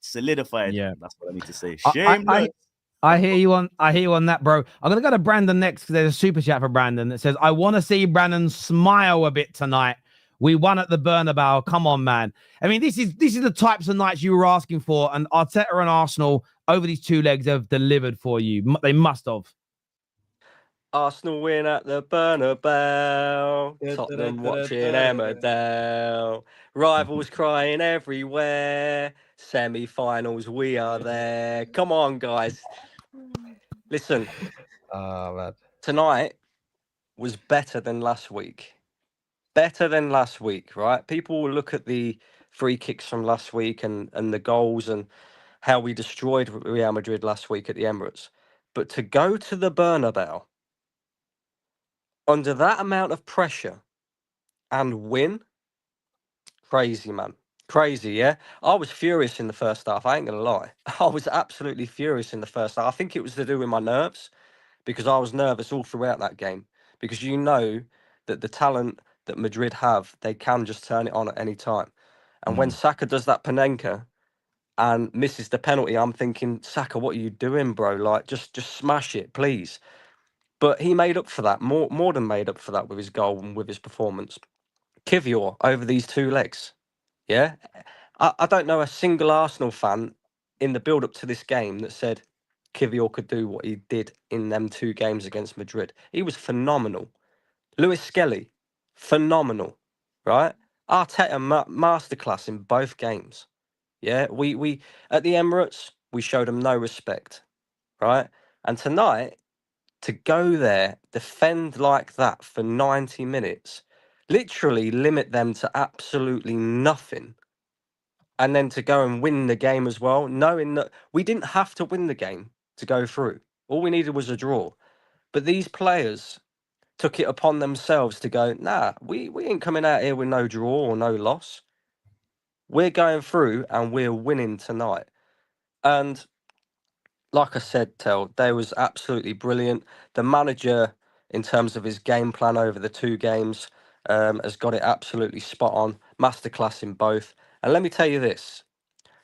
Solidified. Yeah, that's what I need to say. Shameless. I hear you on that, bro. I'm gonna go to Brandon next because there's a super chat for Brandon that says, I want to see Brandon smile a bit tonight. We won at the Bernabeu. Come on, man. I mean, this is the types of nights you were asking for, and Arteta and Arsenal over these 2 legs have delivered for you. They must have. Arsenal win at the Bernabeu. Tottenham watching Emmerdale. Rivals crying everywhere. Semi-finals, we are there. Come on, guys. Listen. Tonight was better than last week. Better than last week, right? People will look at the free kicks from last week and the goals and how we destroyed Real Madrid last week at the Emirates. But to go to the Bernabeu under that amount of pressure and win, crazy, man. Crazy, yeah? I was furious in the first half. I ain't going to lie. I was absolutely furious in the first half. I think it was to do with my nerves because I was nervous all throughout that game because you know that the talent that Madrid have, they can just turn it on at any time. And when Saka does that Panenka and misses the penalty, I'm thinking, Saka, what are you doing, bro? Like, just smash it, please. But he made up for that, more than made up for that with his goal and with his performance. Kivior over these 2 legs. Yeah, I don't know a single Arsenal fan in the build up to this game that said Kivior could do what he did in them 2 games against Madrid. He was phenomenal. Lewis Skelly, phenomenal, right? Arteta masterclass in both games. Yeah, we at the Emirates we showed them no respect, right? And tonight to go there, defend like that for 90 minutes, literally limit them to absolutely nothing, and then to go and win the game as well, knowing that we didn't have to win the game to go through. All we needed was a draw. But these players took it upon themselves to go, nah, we ain't coming out here with no draw or no loss. We're going through and we're winning tonight. And like I said, Tel, they was absolutely brilliant. The manager, in terms of his game plan over the 2 games, has got it absolutely spot on. Masterclass in both. And let me tell you this,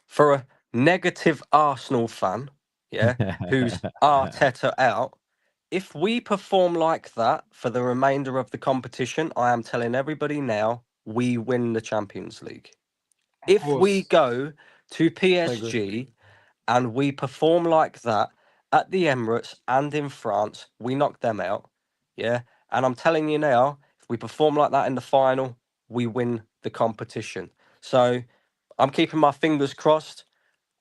for a negative Arsenal fan, yeah, who's Arteta out, if we perform like that for the remainder of the competition, I am telling everybody now, we win the Champions League. If we go to PSG and we perform like that at the Emirates and in France, we knock them out. Yeah. And I'm telling you now, if we perform like that in the final, we win the competition. So I'm keeping my fingers crossed.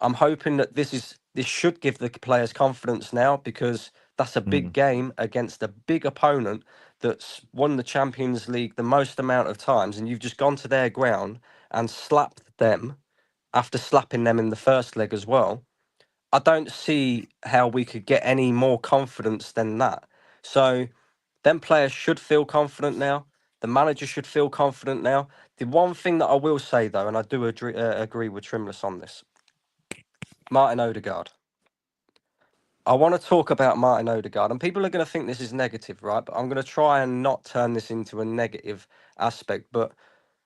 I'm hoping that this should give the players confidence now, because that's a big game against a big opponent that's won the Champions League the most amount of times, and you've just gone to their ground and slapped them after slapping them in the first leg as well. I don't see how we could get any more confidence than that. So them players should feel confident now. The manager should feel confident now. The one thing that I will say, though, and I do agree with Trimless on this, Martin Ødegaard. I want to talk about Martin Ødegaard, and people are going to think this is negative, right? But I'm going to try and not turn this into a negative aspect. But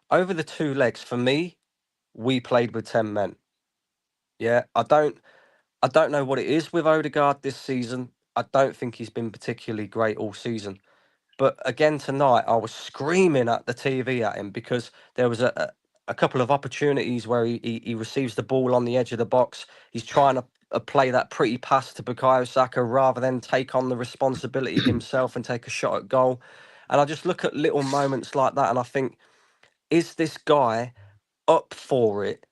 over the 2 legs, for me, we played with 10 men. Yeah, I don't know what it is with Ødegaard this season. I don't think he's been particularly great all season. But again tonight, I was screaming at the TV at him, because there was a couple of opportunities where he receives the ball on the edge of the box. He's trying to play that pretty pass to Bukayo Saka rather than take on the responsibility himself and take a shot at goal. And I just look at little moments like that and I think, is this guy up for it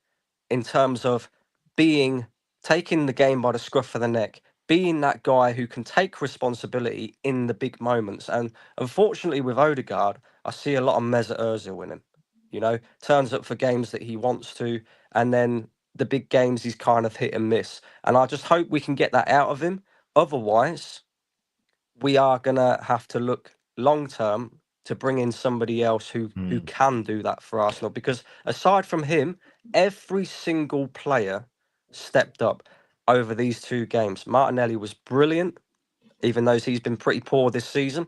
in terms of taking the game by the scruff of the neck, being that guy who can take responsibility in the big moments? And unfortunately with Ødegaard, I see a lot of Mesut Ozil in him. You know, turns up for games that he wants to, and then the big games he's kind of hit and miss. And I just hope we can get that out of him. Otherwise, we are going to have to look long term to bring in somebody else who can do that for Arsenal. Because aside from him, every single player stepped up over these 2 games. Martinelli was brilliant, even though he's been pretty poor this season.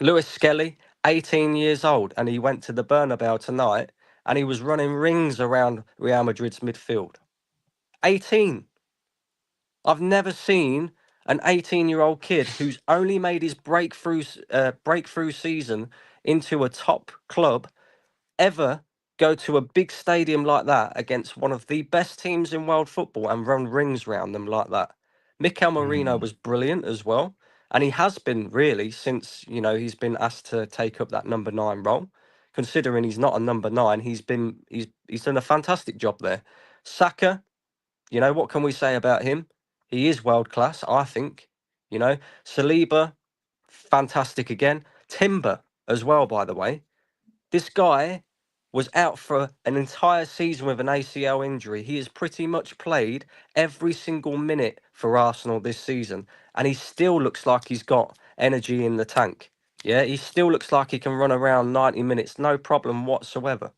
Lewis Skelly, 18 years old, and he went to the Bernabeu tonight and he was running rings around Real Madrid's midfield. 18. I've never seen an 18-year-old kid who's only made his breakthrough season into a top club ever go to a big stadium like that against one of the best teams in world football and run rings around them like that. Mikel Merino was brilliant as well. And he has been really since, you know, he's been asked to take up that number 9 role. Considering he's not a number 9, he's done a fantastic job there. Saka, you know, what can we say about him? He is world class, I think. You know, Saliba, fantastic again. Timber as well, by the way. This guy was out for an entire season with an ACL injury. He has pretty much played every single minute for Arsenal this season, and he still looks like he's got energy in the tank. Yeah, he still looks like he can run around 90 minutes, no problem whatsoever.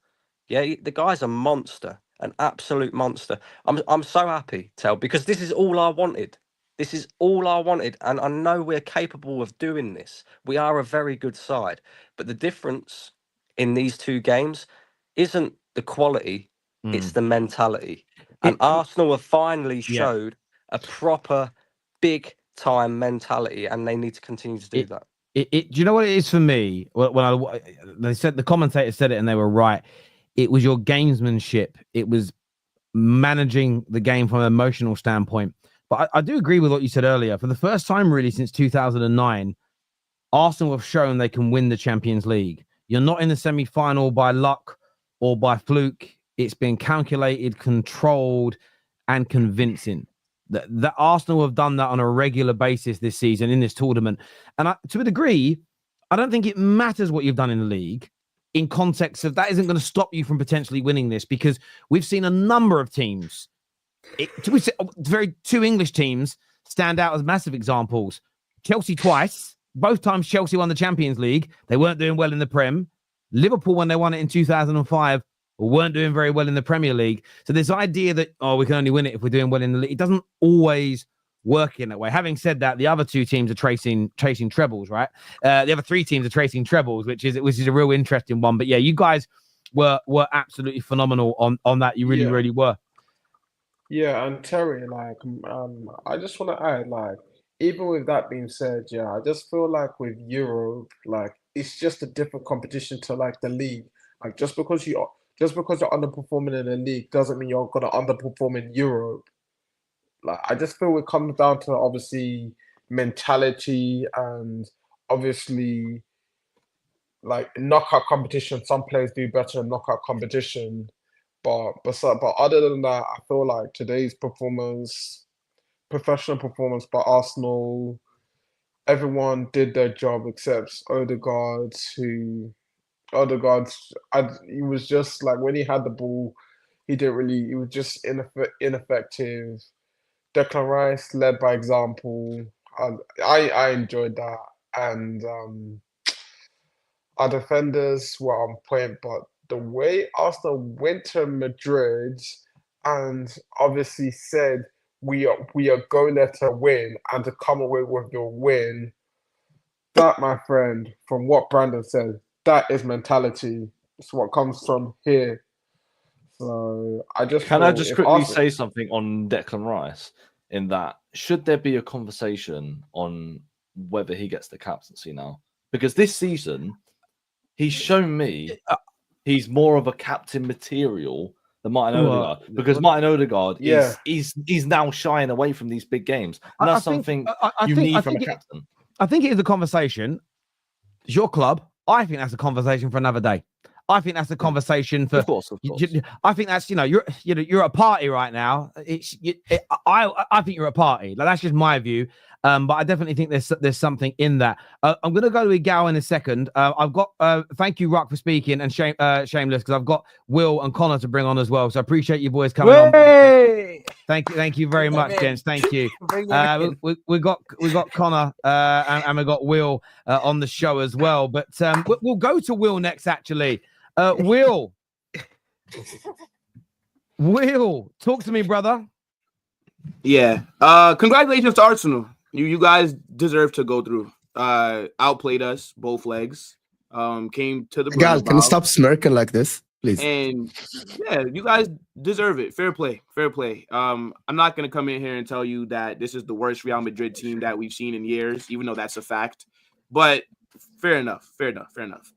Yeah, the guy's a monster, an absolute monster. I'm so happy, Tel, because this is all I wanted. This is all I wanted, and I know we're capable of doing this. We are a very good side, but the difference in these 2 games isn't the quality, it's the mentality. And Arsenal have finally showed a proper big time mentality, and they need to continue to do that. Do you know what it is for me? When they said, the commentator said it and they were right. It was your gamesmanship. It was managing the game from an emotional standpoint. But I do agree with what you said earlier. For the first time really since 2009, Arsenal have shown they can win the Champions League. You're not in the semi-final by luck or by fluke. It's been calculated, controlled, and convincing. That Arsenal have done that on a regular basis this season in this tournament. And to a degree, I don't think it matters what you've done in the league in context of that isn't going to stop you from potentially winning this, because we've seen a number of teams, two English teams stand out as massive examples. Chelsea twice. Both times Chelsea won the Champions League. They weren't doing well in the Prem. Liverpool, when they won it in 2005, weren't doing very well in the Premier League. So this idea that, we can only win it if we're doing well in the league, it doesn't always work in that way. Having said that, the other two teams are chasing trebles, right? The other three teams are chasing trebles, which is a real interesting one. But yeah, you guys were absolutely phenomenal on that. You really, really were. Yeah, and Terry, I just want to add, even with that being said, I just feel like with Europe, it's just a different competition to the league. Just because you're underperforming in the league doesn't mean you're gonna underperform in Europe. I just feel it comes down to obviously mentality and obviously knockout competition. Some players do better in knockout competition, but other than that, I feel like today's professional performance by Arsenal, everyone did their job except Ødegaard, he was just when he had the ball, he was just ineffective. Declan Rice led by example. I enjoyed that, and our defenders were on point. But the way Arsenal went to Madrid and obviously said we are going there to win and to come away with the win, that, my friend, from what Brandon said, that is mentality. It's what comes from here. So I just quickly say something on Declan Rice, in that should there be a conversation on whether he gets the captaincy now? Because this season he's shown me he's more of a captain material than Martin Ødegaard, because Martin Ødegaard is now shying away from these big games, and that's something you need from a captain. I think it is a conversation. It's your club. I think that's a conversation for another day. I think that's a conversation for. Of course. I think that's you're at a party right now. I think you're at a party. That's just my view. But I definitely think there's something in that. I'm going to go to Egal in a second. I've got thank you, Ruck, for speaking, and Shameless, because I've got Will and Conor to bring on as well. So I appreciate you boys coming on. Thank you very much, gents. Thank you. We got Conor and we got Will on the show as well. But we'll go to Will next, actually. Will, talk to me, brother. Yeah. Congratulations to Arsenal. You guys deserve to go through. Outplayed us both legs. Came to the Gal, can you stop smirking like this, please? And yeah, you guys deserve it. Fair play. I'm not gonna come in here and tell you that this is the worst Real Madrid team that we've seen in years, even though that's a fact. But fair enough.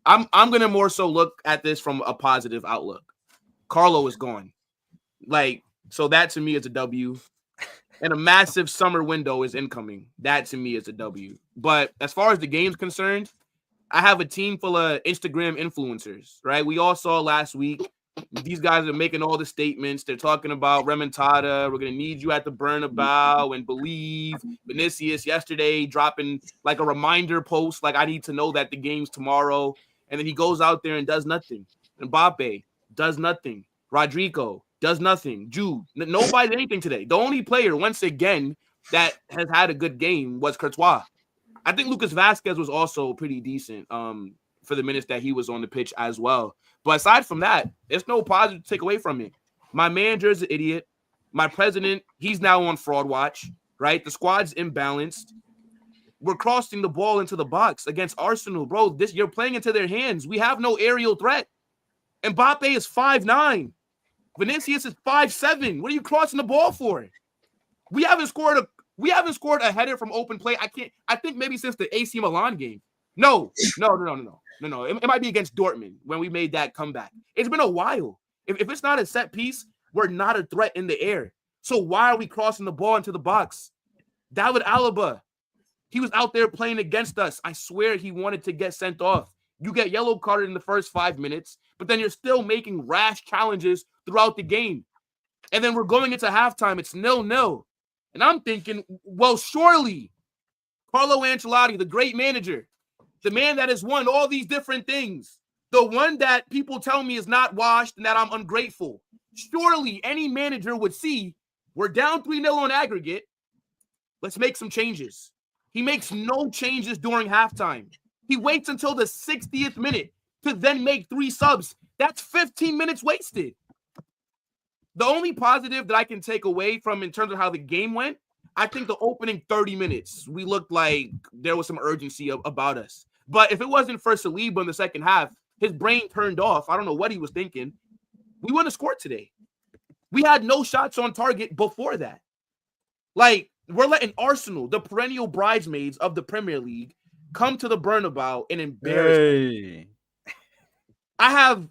I'm gonna more so look at this from a positive outlook. Carlo is gone. So that to me is a W. And a massive summer window is incoming. That to me is a W. But as far as the game's concerned, I have a team full of Instagram influencers, right? We all saw last week. These guys are making all the statements. They're talking about remontada. We're going to need you at the Bernabeu and believe. Vinicius yesterday dropping a reminder post. I need to know that the game's tomorrow. And then he goes out there and does nothing. Mbappe does nothing. Rodrigo does nothing. Jude, nobody did anything today. The only player, once again, that has had a good game was Courtois. I think Lucas Vazquez was also pretty decent for the minutes that he was on the pitch as well. But aside from that, there's no positive to take away from it. My manager is an idiot. My president, he's now on fraud watch, right? The squad's imbalanced. We're crossing the ball into the box against Arsenal, bro. You're playing into their hands. We have no aerial threat. Mbappe is 5'9". Vinicius is 5'7". What are you crossing the ball for? We haven't scored a header from open play. I think maybe since the AC Milan game. No. It might be against Dortmund when we made that comeback. It's been a while. If it's not a set piece, we're not a threat in the air. So why are we crossing the ball into the box? David Alaba, he was out there playing against us. I swear he wanted to get sent off. You get yellow carded in the first 5 minutes, but then you're still making rash challenges throughout the game. And then we're going into halftime. It's 0-0. And I'm thinking, well, surely Carlo Ancelotti, the great manager, the man that has won all these different things, the one that people tell me is not washed and that I'm ungrateful, surely any manager would see we're down 3-0 on aggregate. Let's make some changes. He makes no changes during halftime. He waits until the 60th minute to then make 3 subs. That's 15 minutes wasted. The only positive that I can take away from in terms of how the game went, I think the opening 30 minutes, we looked like there was some urgency about us. But if it wasn't for Saliba in the second half, his brain turned off. I don't know what he was thinking. We wouldn't have scored today. We had no shots on target before that. Like, we're letting Arsenal, the perennial bridesmaids of the Premier League, come to the Bernabeu and embarrass. I have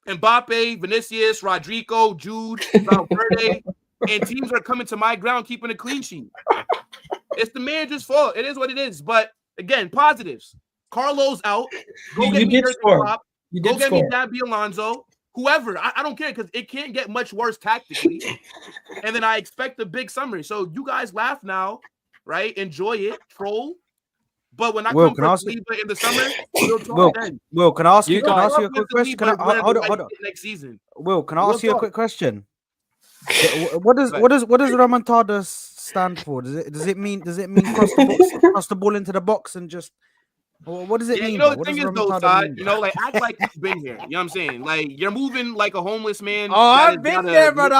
Mbappe, Vinicius, Rodrigo, Jude, Valverde, and teams are coming to my ground keeping a clean sheet. It's the manager's fault. It is what it is. But again, positives. Carlo's out. Go get me Jurgen Klopp. Go get me Xabi Alonso. Whoever. I don't care because it can't get much worse tactically. And then I expect a big summary. So you guys laugh now, right? Enjoy it. Troll. But when I come for Saliba in the summer, we'll talk then. Will, can I ask you a quick question? Hold on. Next season. Will, can I ask you a quick question? What does remontada stand for? Does it mean cross the ball into the box and just what does it mean? You know, the thing is though, Todd, you know, like act like you've been here. You know what I'm saying? Like you're moving like a homeless man. Oh, I've been there, brother.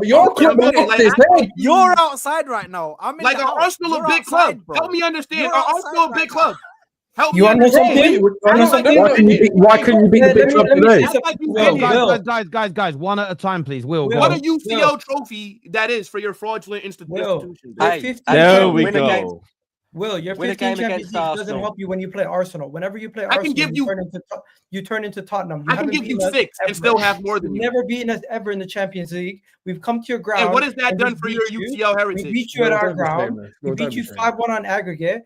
Your club. You're outside right now. I'm in like an Arsenal a big club. Help me understand. Are Arsenal a big club? Help you understand? Why couldn't you beat the big club today? Guys, one at a time, please. Will, what a UCL trophy that is for your fraudulent institution. There we go. Will, your 15 Champions League doesn't help you when you play Arsenal. Whenever you play Arsenal, you turn into Tottenham. I can give you 6 and still have more than you. Never beaten us ever in the Champions League. We've come to your ground. And what has that done for your UCL heritage? We beat you at our ground. We beat you 5-1 on aggregate.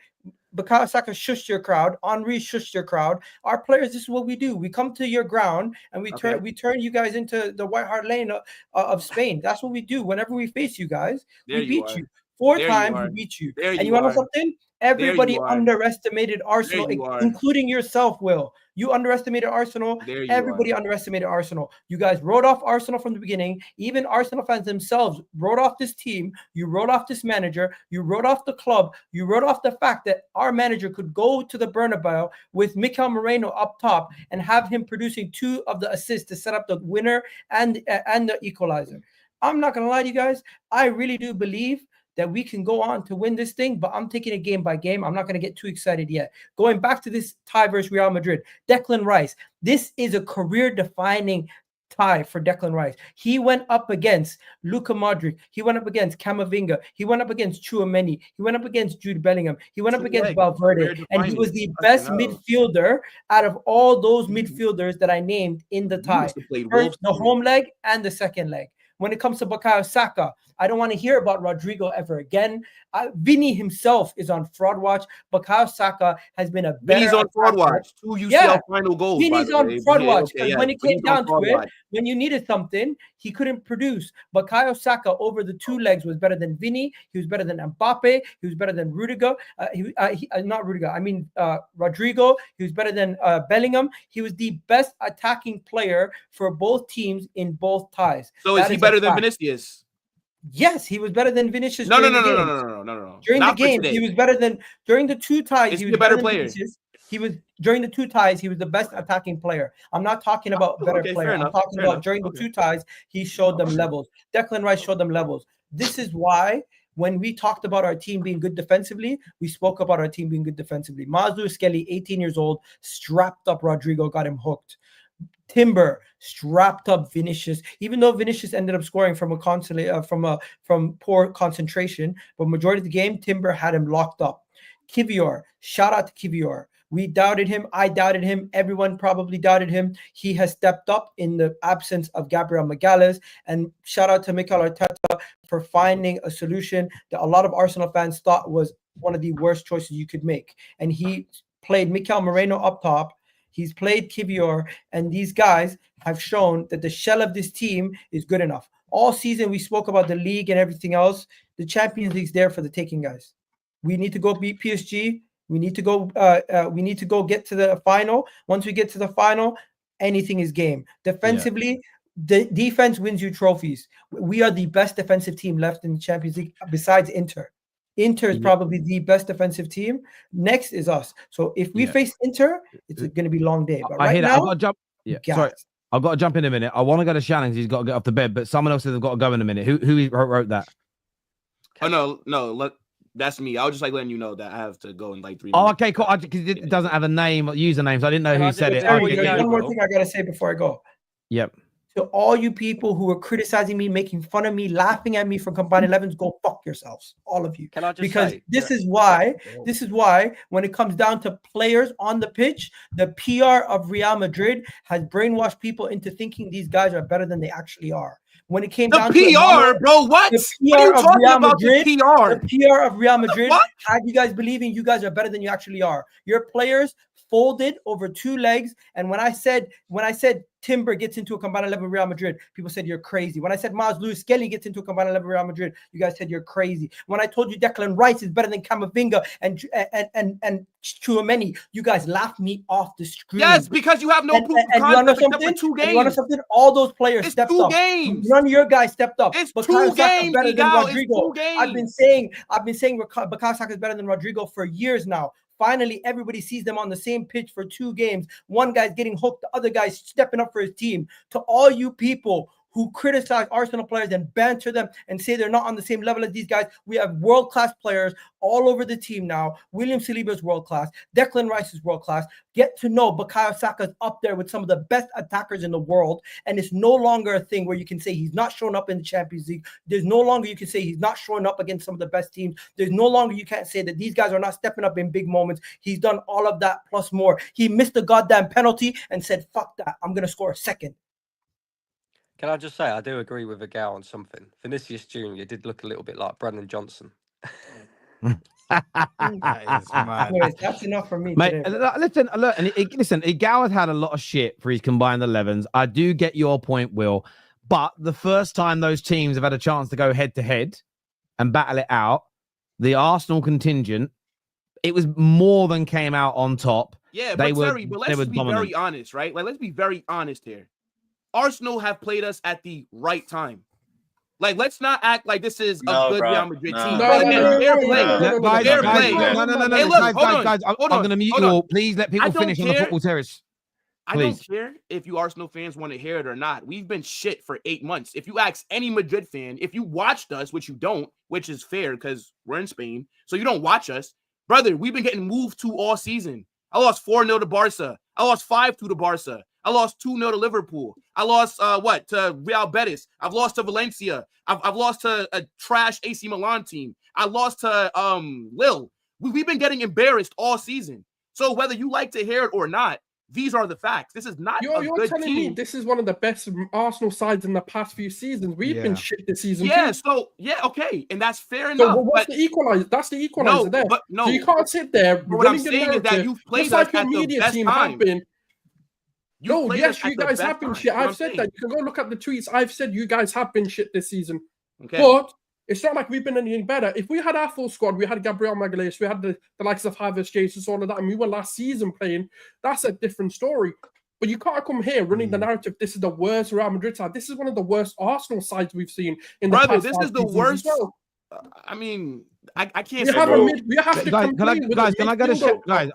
Bukayo Saka shushed your crowd. Henry shushed your crowd. Our players, this is what we do. We come to your ground and we turn you guys into the White Hart Lane of Spain. That's what we do. Whenever we face you guys, we beat you. 4 times we beat you. And you want to know something? Everybody underestimated Arsenal, including yourself, Will. You underestimated Arsenal. Everybody underestimated Arsenal. You guys wrote off Arsenal from the beginning. Even Arsenal fans themselves wrote off this team. You wrote off this manager. You wrote off the club. You wrote off the fact that our manager could go to the Bernabeu with Mikel Moreno up top and have him producing 2 of the assists to set up the winner and the equalizer. I'm not going to lie to you guys. I really do believe that we can go on to win this thing, but I'm taking it game by game. I'm not going to get too excited yet. Going back to this tie versus Real Madrid, Declan Rice, this is a career-defining tie for Declan Rice. He went up against Luka Modric. He went up against Camavinga. He went up against Tchouaméni. He went up against Jude Bellingham. He went up against Valverde. And he was the best midfielder out of all those midfielders that I named in the tie. First, the home leg and the second leg. When it comes to Bukayo Saka, I don't want to hear about Rodrigo ever again. Vinny himself is on fraud watch. Bukayo Saka has been a better. Vinny's on fraud watch. 2 UCL final goals. Vinny's on fraud watch. When it came down to it, when you needed something, he couldn't produce. Bukayo Saka over the 2 legs was better than Vinny. He was better than Mbappe. He was better than Rudiger. Not Rudiger. I mean Rodrigo. He was better than Bellingham. He was the best attacking player for both teams in both ties. So is he better than Vinicius? Yes, he was better than Vinicius. No. During the game, he was better than during the 2 ties. He was a better player. He was during the 2 ties. He was the best attacking player. I'm not talking about better player. I'm talking about during the 2 ties. He showed them levels. Declan Rice showed them levels. This is why when we talked about our team being good defensively, we spoke about our team being good defensively. Mazou Skelly, 18 years old, strapped up Rodrigo, got him hooked. Timber strapped up Vinicius, even though Vinicius ended up scoring from from poor concentration, but majority of the game Timber had him locked up. Kivior, shout out to Kivior. We doubted him. I doubted him. Everyone probably doubted him. He has stepped up in the absence of Gabriel Magalhaes. And shout out to Mikel Arteta for finding a solution that a lot of Arsenal fans thought was one of the worst choices you could make. And he played Mikel Moreno up top. He's played Kivior. And these guys have shown that the shell of this team is good enough. All season, we spoke about the league and everything else. The Champions League's there for the taking, guys. We need to go beat PSG. We need to go. We need to go get to the final. Once we get to the final, anything is game. Defensively, the defense wins you trophies. We are the best defensive team left in the Champions League besides Inter. Inter is probably the best defensive team. Next is us. So if we face Inter, it's going to be a long day. But right now, I've got to jump. Sorry, I've got to jump in a minute. I want to go to Shannon because he's got to get off the bed. But someone else has got to go in a minute. Who wrote that? Oh no, look. That's me. I was just like letting you know that I have to go in like 3 minutes. Oh, okay, cool. Because it doesn't have a name, username, so I didn't know who said it. One more thing I gotta say before I go. Yep. To all you people who are criticizing me, making fun of me, laughing at me for combined 11s, go fuck yourselves, all of you. Can I just because say, this is why when it comes down to players on the pitch, the PR of Real Madrid has brainwashed people into thinking these guys are better than they actually are. When it came down to PR, bro, what? The PR what are you of talking Real about? Madrid, The PR of Real Madrid had you guys believing you guys are better than you actually are. Your players folded over 2 legs, and when I said Timber gets into a combined 11 Real Madrid, people said you're crazy. When I said Miles Lewis-Skelly gets into a combined 11 Real Madrid, you guys said you're crazy. When I told you Declan Rice is better than Camavinga and Tchouameni, you guys laughed me off the screen. Yes, because you have no proof of concept except for 2 games. You know something? All those players stepped up. 2 games. None of your guys stepped up. It's Bukayo 2 Saka games, better than Egal. Rodrigo. It's 2 games. I've been saying Bukayo Saka is better than Rodrigo for years now. Finally, everybody sees them on the same pitch for 2 games. One guy's getting hooked, the other guy's stepping up for his team. To all you people who criticize Arsenal players and banter them and say they're not on the same level as these guys, we have world-class players all over the team now. William Saliba is world-class. Declan Rice is world-class. Get to know Bukayo Saka is up there with some of the best attackers in the world, and it's no longer a thing where you can say he's not showing up in the Champions League. There's no longer you can say he's not showing up against some of the best teams. There's no longer you can't say that these guys are not stepping up in big moments. He's done all of that plus more. He missed a goddamn penalty and said, fuck that, I'm going to score a second. Can I just say, I do agree with Egal on something. Vinicius Jr. did look a little bit like Brandon Johnson. That's enough for me. Mate, listen, look, listen, Egal has had a lot of shit for his combined 11s. I do get your point, Will. But the first time those teams have had a chance to go head-to-head and battle it out, the Arsenal contingent, it was more than came out on top. Yeah, but Terry, let's be very honest, right? Like, let's be very honest here. Arsenal have played us at the right time. Like, let's not act like this is a good Real Madrid team. Fair play. Guys, I'm going to mute you all. Please let people finish on the Football Terrace. I don't care if you Arsenal fans want to hear it or not. We've been shit for 8 months. If you ask any Madrid fan, if you watched us, which you don't, which is fair because we're in Spain, so you don't watch us, brother, we've been getting moved to all season. I lost 4-0 to Barca. I lost 5-2 to Barca. I lost 2-0 to Liverpool. I lost to Real Betis. I've lost to Valencia. I've lost to a trash AC Milan team. I lost to Lille. We've been getting embarrassed all season. So whether you like to hear it or not, these are the facts. This is not a good telling team. Me this is one of the best Arsenal sides in the past few seasons. We've been shit this season. Yeah, too. so okay, and that's fair enough. So what's the equalizer? That's the equalizer there. But no, so you can't sit there. What I'm saying is that you've played us at the best time. No, yes, you guys have been shit. I've said that. You can go look at the tweets. I've said you guys have been shit this season. Okay. But it's not like we've been anything better. If we had our full squad, we had Gabriel Magalhaes, we had the likes of Havertz, Jesus, all of that, and we were last season playing, that's a different story. But you can't come here running the narrative, this is the worst Real Madrid side. This is one of the worst Arsenal sides we've seen in the past. This is the worst. Well. I mean, I can't say we have to guys, can I go to guys?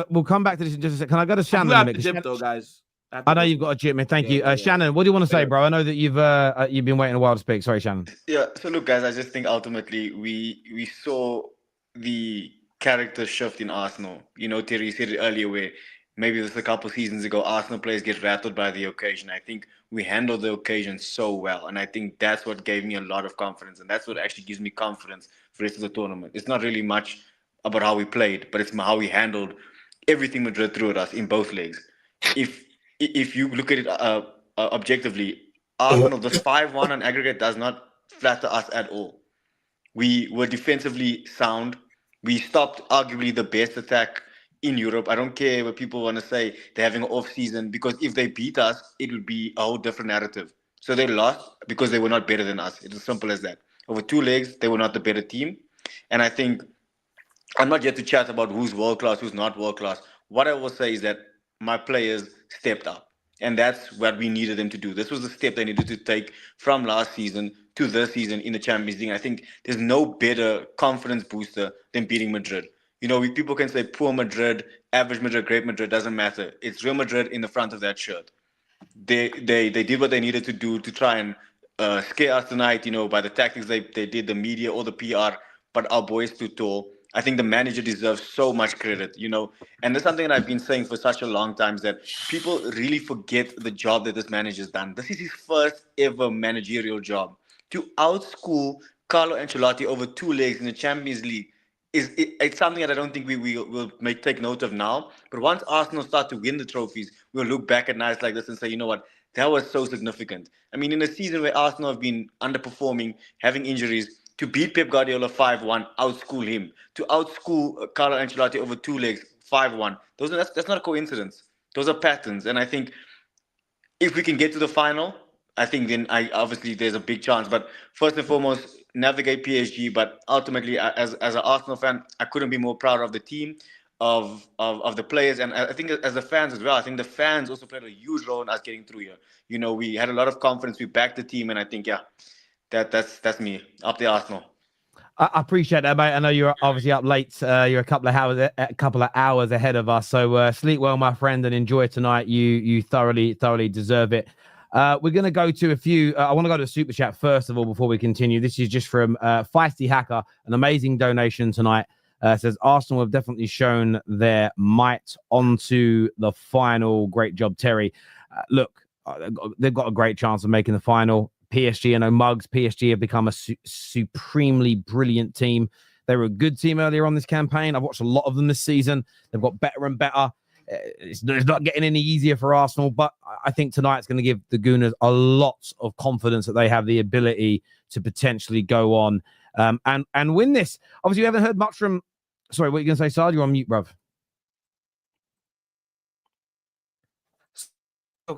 We'll come back to this in just a second. Can I go to Shannon? You have to dip though, guys. I know you've got a chip, man. Thank you. Shannon, what do you want to say, bro? I know that you've been waiting a while to speak. Sorry, Shannon. Yeah, so look, guys, I just think ultimately we saw the character shift in Arsenal. You know, Terry said it earlier where maybe this a couple of seasons ago, Arsenal players get rattled by the occasion. I think we handled the occasion so well. And I think that's what gave me a lot of confidence. And that's what actually gives me confidence for the rest of the tournament. It's not really much about how we played, but it's how we handled everything Madrid threw at us in both legs. If you look at it objectively, Arsenal, this 5-1 on aggregate does not flatter us at all. We were defensively sound. We stopped arguably the best attack in Europe. I don't care what people want to say they're having an off season, because if they beat us, it would be a whole different narrative. So they lost because they were not better than us. It's as simple as that. Over 2 legs, they were not the better team. And I think I'm not yet to chat about who's world class, who's not world class. What I will say is that my players stepped up. And that's what we needed them to do. This was the step they needed to take from last season to this season in the Champions League. I think there's no better confidence booster than beating Madrid. You know, people can say poor Madrid, average Madrid, great Madrid, doesn't matter. It's Real Madrid in the front of that shirt. They did what they needed to do to try and scare us tonight, you know, by the tactics they did, the media or the PR, but our boys stood tall. I think the manager deserves so much credit, you know, and there's something that I've been saying for such a long time, is that people really forget the job that this manager's done. This is his first ever managerial job. To outschool Carlo Ancelotti over 2 legs in the Champions League it's something that I don't think we will take note of now. But once Arsenal start to win the trophies, we'll look back at nights like this and say, you know what, that was so significant. I mean, in a season where Arsenal have been underperforming, having injuries, to beat Pep Guardiola 5-1, outschool him, to outschool Carlo Ancelotti over 2 legs 5-1. That's not a coincidence. Those are patterns. And I think if we can get to the final, I think then obviously there's a big chance. But first and foremost, navigate PSG. But ultimately, as an Arsenal fan, I couldn't be more proud of the team, of the players, and I think as the fans as well. I think the fans also played a huge role in us getting through here. You know, we had a lot of confidence. We backed the team, and I think that's me up the Arsenal. I appreciate that, mate. I know you're obviously up late. You're a couple of hours ahead of us. So sleep well, my friend, and enjoy tonight. You thoroughly deserve it. We're going to go to a few. I want to go to the super chat first of all before we continue. This is just from Feisty Hacker, an amazing donation tonight. Says Arsenal have definitely shown their might onto the final. Great job, Terry. Look, they've got a great chance of making the final. PSG, I know Mugs, PSG have become a supremely brilliant team. They were a good team earlier on this campaign. I've watched a lot of them this season. They've got better and better. It's not getting any easier for Arsenal, but I think tonight's going to give the Gooners a lot of confidence that they have the ability to potentially go on and win this. Obviously, we haven't heard much from... Sorry, what are you going to say, Sard? You're on mute, bruv.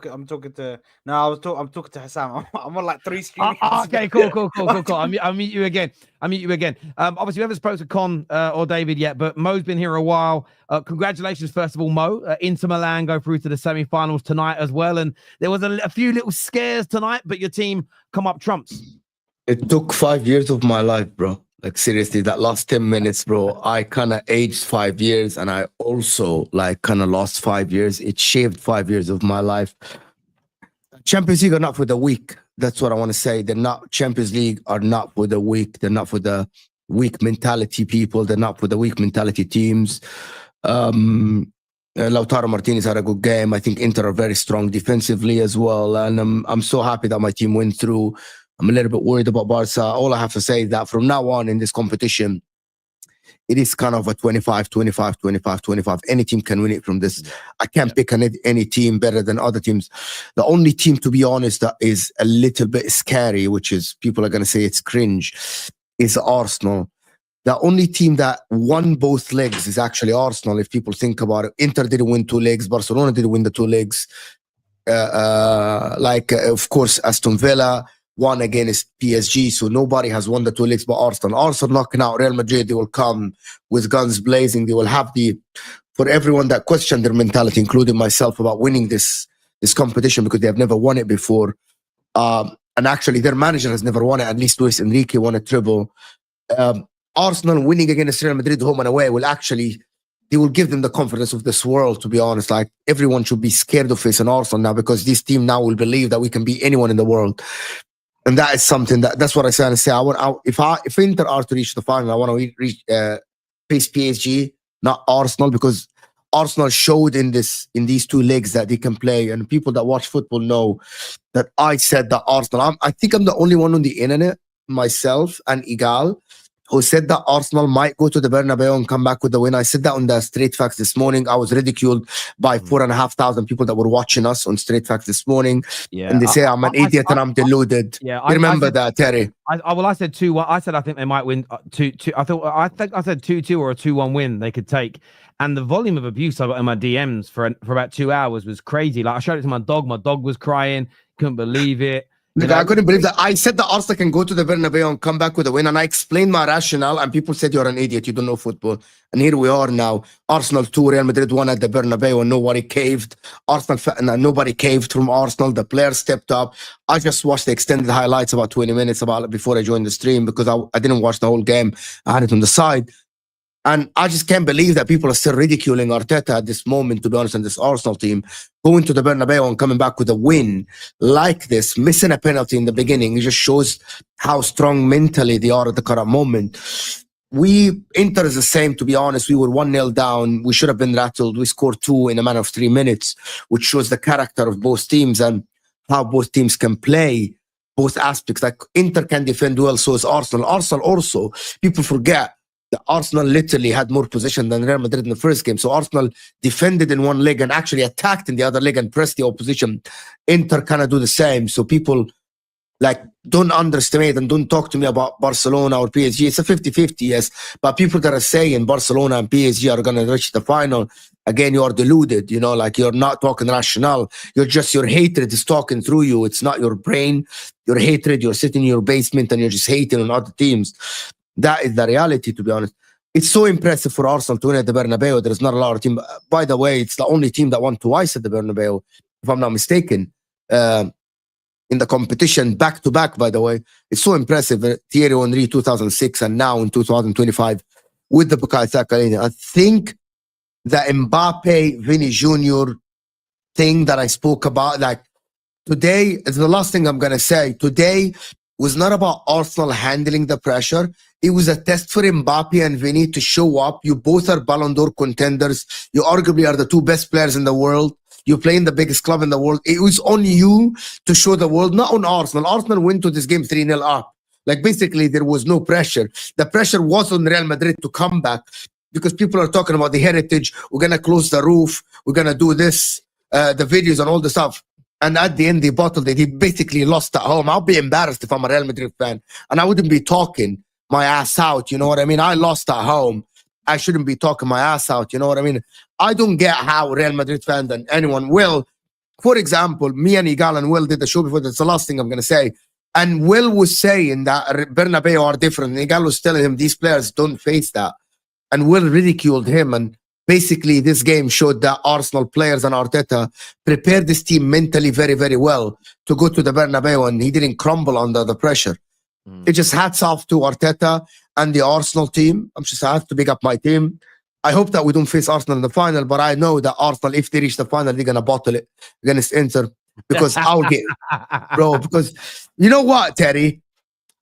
I'm talking to Husam. I'm on like 3 screens. Okay, cool. I'll meet you again. Obviously, we haven't spoken to Con or David yet, but Mo's been here a while. Congratulations, first of all, Mo. Inter Milan go through to the semi-finals tonight as well, and there was a few little scares tonight, but your team come up trumps. It took 5 years of my life, bro. Like, seriously, that last 10 minutes, bro, I kind of aged 5 years, and I also, like, kind of lost 5 years. It shaved 5 years of my life. Champions League are not for the weak. That's what I want to say. They're not, Champions League are not for the weak. They're not for the weak mentality people. They're not for the weak mentality teams. Lautaro Martinez had a good game. I think Inter are very strong defensively as well. And I'm so happy that my team went through. I'm a little bit worried about Barca. All I have to say is that from now on in this competition, it is kind of a 25. Any team can win it from this. I can't pick any team better than other teams. The only team, to be honest, that is a little bit scary, which is people are going to say it's cringe, is Arsenal. The only team that won both legs is actually Arsenal, if people think about it. Inter didn't win 2 legs. Barcelona didn't win the 2 legs. Of course, Aston Villa won against PSG, so nobody has won the 2 legs but Arsenal. Arsenal knocking out Real Madrid, they will come with guns blazing. They will have for everyone that questioned their mentality, including myself, about winning this competition because they have never won it before. And actually, their manager has never won it. At least Luis Enrique won a treble. Arsenal winning against Real Madrid home and away they will give them the confidence of this world, to be honest. Like, everyone should be scared of facing Arsenal now because this team now will believe that we can beat anyone in the world. And that is something that's what I say. If Inter are to reach the final, I want to face PSG, not Arsenal, because Arsenal showed in these 2 legs that they can play. And people that watch football know that I said that Arsenal. I think I'm the only one on the internet, myself and Egal, who said that Arsenal might go to the Bernabeu and come back with the win. I said that on the Straight Facts this morning. I was ridiculed by 4,500 people that were watching us on Straight Facts this morning. Yeah, And they say I'm an idiot and I'm deluded. Yeah, You remember said, that, Terry? I said 2-1. I said I think they might win 2-2. I think I said 2-2 or a 2-1 win they could take. And the volume of abuse I got in my DMs for about 2 hours was crazy. Like I showed it to my dog. My dog was crying. Couldn't believe it. Look, I couldn't believe that. I said that Arsenal can go to the Bernabeu and come back with a win, and I explained my rationale, and people said you're an idiot, you don't know football. And here we are now. Arsenal 2, Real Madrid 1 at the Bernabeu, and nobody caved. Nobody caved from Arsenal. The players stepped up. I just watched the extended highlights about 20 minutes before I joined the stream because I didn't watch the whole game. I had it on the side. And I just can't believe that people are still ridiculing Arteta at this moment, to be honest, and this Arsenal team going to the Bernabeu and coming back with a win like this, missing a penalty in the beginning. It just shows how strong mentally they are at the current moment. Inter is the same, to be honest. We were 1-0 down. We should have been rattled. We scored 2 in a matter of 3 minutes, which shows the character of both teams and how both teams can play both aspects. Like Inter can defend well, so is Arsenal. Arsenal also, people forget, the Arsenal literally had more possession than Real Madrid in the first game. So Arsenal defended in one leg and actually attacked in the other leg and pressed the opposition. Inter kind of do the same. So people don't underestimate and don't talk to me about Barcelona or PSG. It's a 50-50, yes. But people that are saying Barcelona and PSG are going to reach the final, again, you are deluded. You're not talking rational. Your hatred is talking through you. It's not your brain. Your hatred, you're sitting in your basement and you're just hating on other teams. That is the reality, to be honest. It's so impressive for Arsenal to win at the Bernabeu. There's not a lot of teams. By the way, it's the only team that won twice at the Bernabeu, if I'm not mistaken, in the competition, back-to-back, by the way. It's so impressive. Thierry Henry, 2006, and now in 2025 with the Bukayo Saka. I think the Mbappe, Vinny Jr. thing that I spoke about, today is the last thing I'm going to say. Today was not about Arsenal handling the pressure. It was a test for Mbappe and Vinny to show up. You both are Ballon d'Or contenders. You arguably are the 2 best players in the world. You play in the biggest club in the world. It was on you to show the world, not on Arsenal. Arsenal went to this game 3-0 up. Basically, there was no pressure. The pressure was on Real Madrid to come back because people are talking about the heritage. We're going to close the roof. We're going to do this, the videos and all the stuff. And at the end, they bottled it. He basically lost at home. I'll be embarrassed if I'm a Real Madrid fan. And I wouldn't be talking my ass out. You know what I mean? I lost at home. I shouldn't be talking my ass out. You know what I mean? I don't get how Real Madrid fans and anyone will. For example, me and Egal and Will did the show before. That's the last thing I'm going to say. And Will was saying that Bernabeu are different. And Egal was telling him these players don't face that. And Will ridiculed him. And basically, this game showed that Arsenal players and Arteta prepared this team mentally very, very well to go to the Bernabeu, and he didn't crumble under the pressure. It just hats off to Arteta and the Arsenal team. I have to big up my team. I hope that we don't face Arsenal in the final, but I know that Arsenal, if they reach the final, they're going to bottle it against Inter because I'll get bro, because you know what, Terry?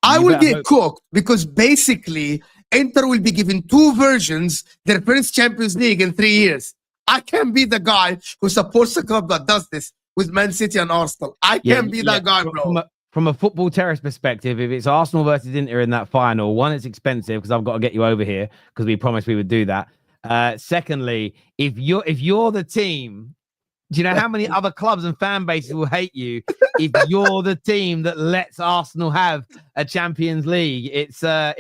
I will get cooked because basically Inter will be given 2 versions their first Champions League in 3 years. I can't be the guy who supports a club that does this with Man City and Arsenal. I can't be that guy, bro. From a Football Terrace perspective, if it's Arsenal versus Inter in that final, one, it's expensive because I've got to get you over here because we promised we would do that. Secondly, if you're the team, do you know how many other clubs and fan bases will hate you if you're the team that lets Arsenal have a Champions League? It's a